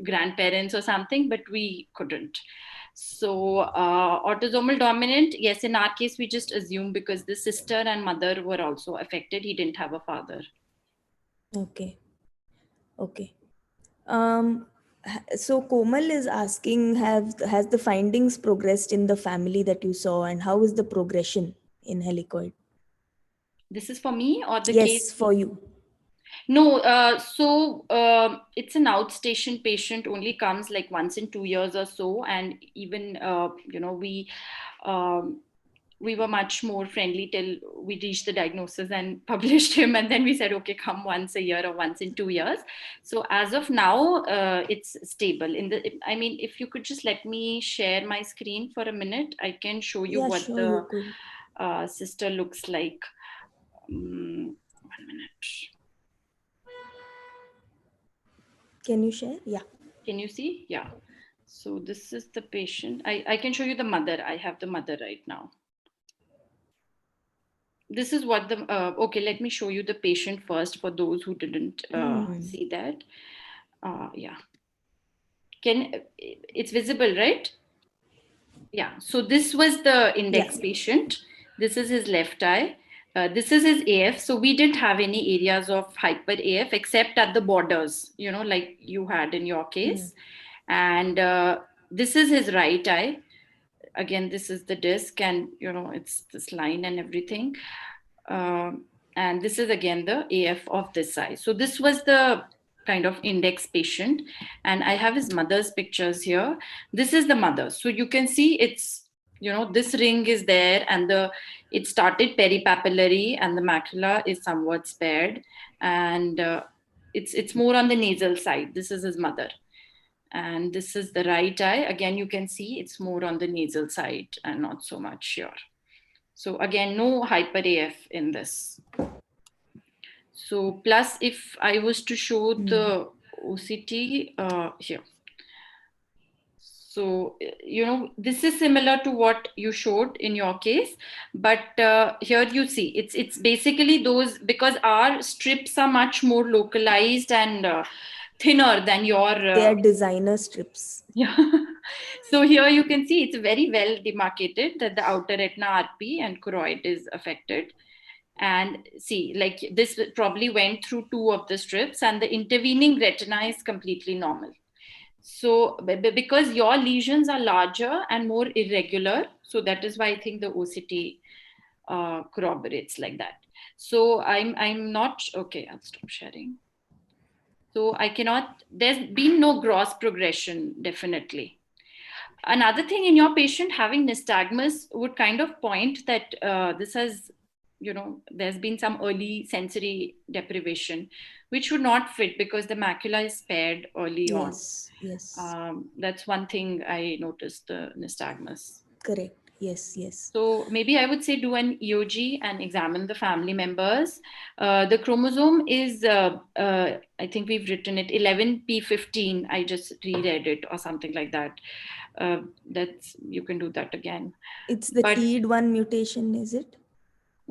grandparents or something, but we couldn't. So autosomal dominant, yes, in our case, we just assume because the sister and mother were also affected. He didn't have a father. Okay. So Komal is asking, has the findings progressed in the family that you saw, and how is the progression in helicoid? This is for me or the case? Yes, for you. No, so it's an outstation patient, only comes like once in 2 years or so. And even, we were much more friendly till we reached the diagnosis and published him. And then we said, okay, come once a year or once in 2 years. So as of now, it's stable. If you could just let me share my screen for a minute, I can show you what the sister looks like. 1 minute. Can you share? Yeah. Can you see? Yeah. So this is the patient. I can show you the mother. I have the mother right now. this is what the, okay, let me show you the patient first for those who didn't see that. Yeah. It's visible, right? Yeah. So this was the index patient. This is his left eye. This is his AF. So we didn't have any areas of hyper AF except at the borders, like you had in your case. And this is his right eye. Again, this is the disc, and it's this line and everything. And this is again the AF of this eye. So this was the kind of index patient, and I have his mother's pictures here. This is the mother. So you can see it's, this ring is there, and it started peripapillary, and the macula is somewhat spared, and it's more on the nasal side. This is his mother. And this is the right eye. Again, you can see it's more on the nasal side and not so much here. So again, no hyper AF in this. So plus, if I was to show the OCT here. So, this is similar to what you showed in your case, but here you see it's basically those, because our strips are much more localized and thinner than your... they are designer strips. Yeah. So here you can see it's very well demarcated that the outer retina RP and choroid is affected. And see, like this probably went through 2 of the strips, and the intervening retina is completely normal. So because your lesions are larger and more irregular, so that is why I think the OCT corroborates like that. So I'm not, okay, I'll stop sharing. So I cannot, there's been no gross progression, definitely. Another thing in your patient having nystagmus would kind of point that this has, there's been some early sensory deprivation, which would not fit because the macula is spared early on. Yes. That's one thing I noticed, the nystagmus. Correct. Yes. So maybe I would say do an EOG and examine the family members. The chromosome is, I think we've written it 11p15. I just reread it or something like that. You can do that again. It's the TEAD1 mutation, is it?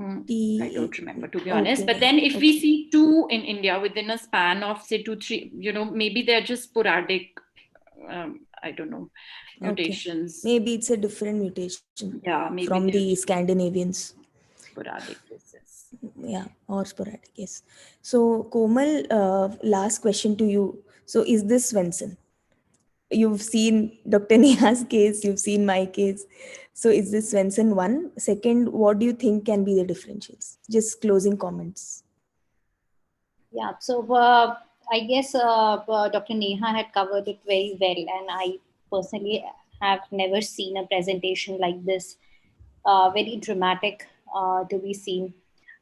I don't remember, to be honest. But then if we see 2 in India within a span of say 2, 3, maybe they're just sporadic, I don't know, mutations. Maybe it's a different mutation. Yeah, maybe from the Scandinavians. Sporadic cases. Yeah, or sporadic, yes. So Komal, last question to you. So is this Svensson? You've seen Dr. Neha's case, you've seen my case. So is this Svensson 1? Second, what do you think can be the differentials? Just closing comments. Yeah, so I guess Dr. Neha had covered it very well, and I personally have never seen a presentation like this, very dramatic to be seen.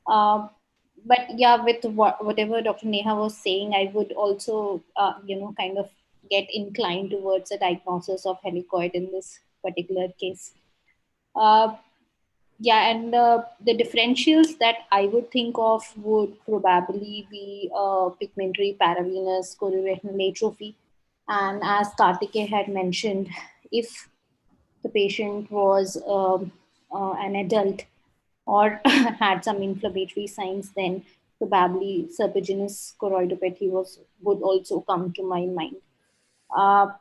But yeah, with whatever Dr. Neha was saying, I would also, kind of get inclined towards a diagnosis of helicoid in this particular case. Yeah, and the differentials that I would think of would probably be pigmentary paravenous chorioretinal atrophy. And as Kartike had mentioned, if the patient was an adult or had some inflammatory signs, then probably serpiginous choroidopathy would also come to my mind.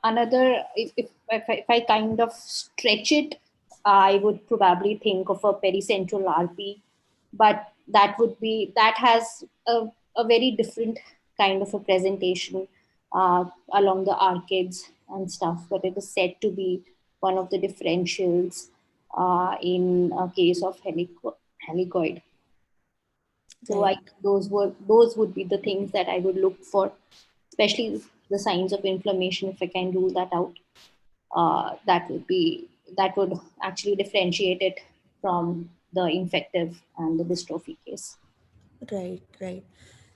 Another, if I kind of stretch it, I would probably think of a pericentral RP, but that has a very different kind of a presentation along the arcades and stuff, but it is said to be one of the differentials in a case of helicoid. So those would be the things that I would look for, especially the signs of inflammation. If I can rule that out, that would actually differentiate it from the infective and the dystrophy case. Right.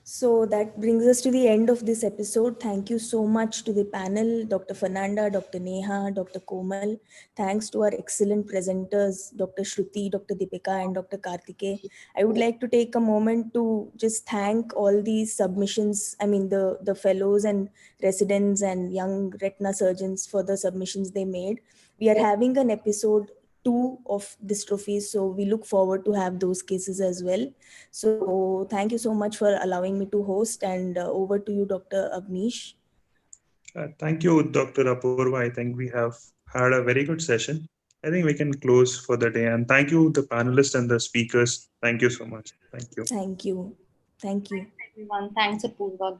So that brings us to the end of this episode. Thank you so much to the panel, Dr. Fernanda, Dr. Neha, Dr. Komal. Thanks to our excellent presenters, Dr. Shruti, Dr. Deepika, and Dr. Kartike. I would like to take a moment to just thank all these submissions. I mean, the fellows and residents and young retina surgeons for the submissions they made. We are having an episode 2 of dystrophies. So we look forward to have those cases as well. So thank you so much for allowing me to host, and over to you, Dr. Avnish. Thank you, Dr. Apurva. I think we have had a very good session. I think we can close for the day. And thank you, the panelists and the speakers. Thank you so much. Thank you. Thank you. Thank you. Everyone, thanks, Apurva.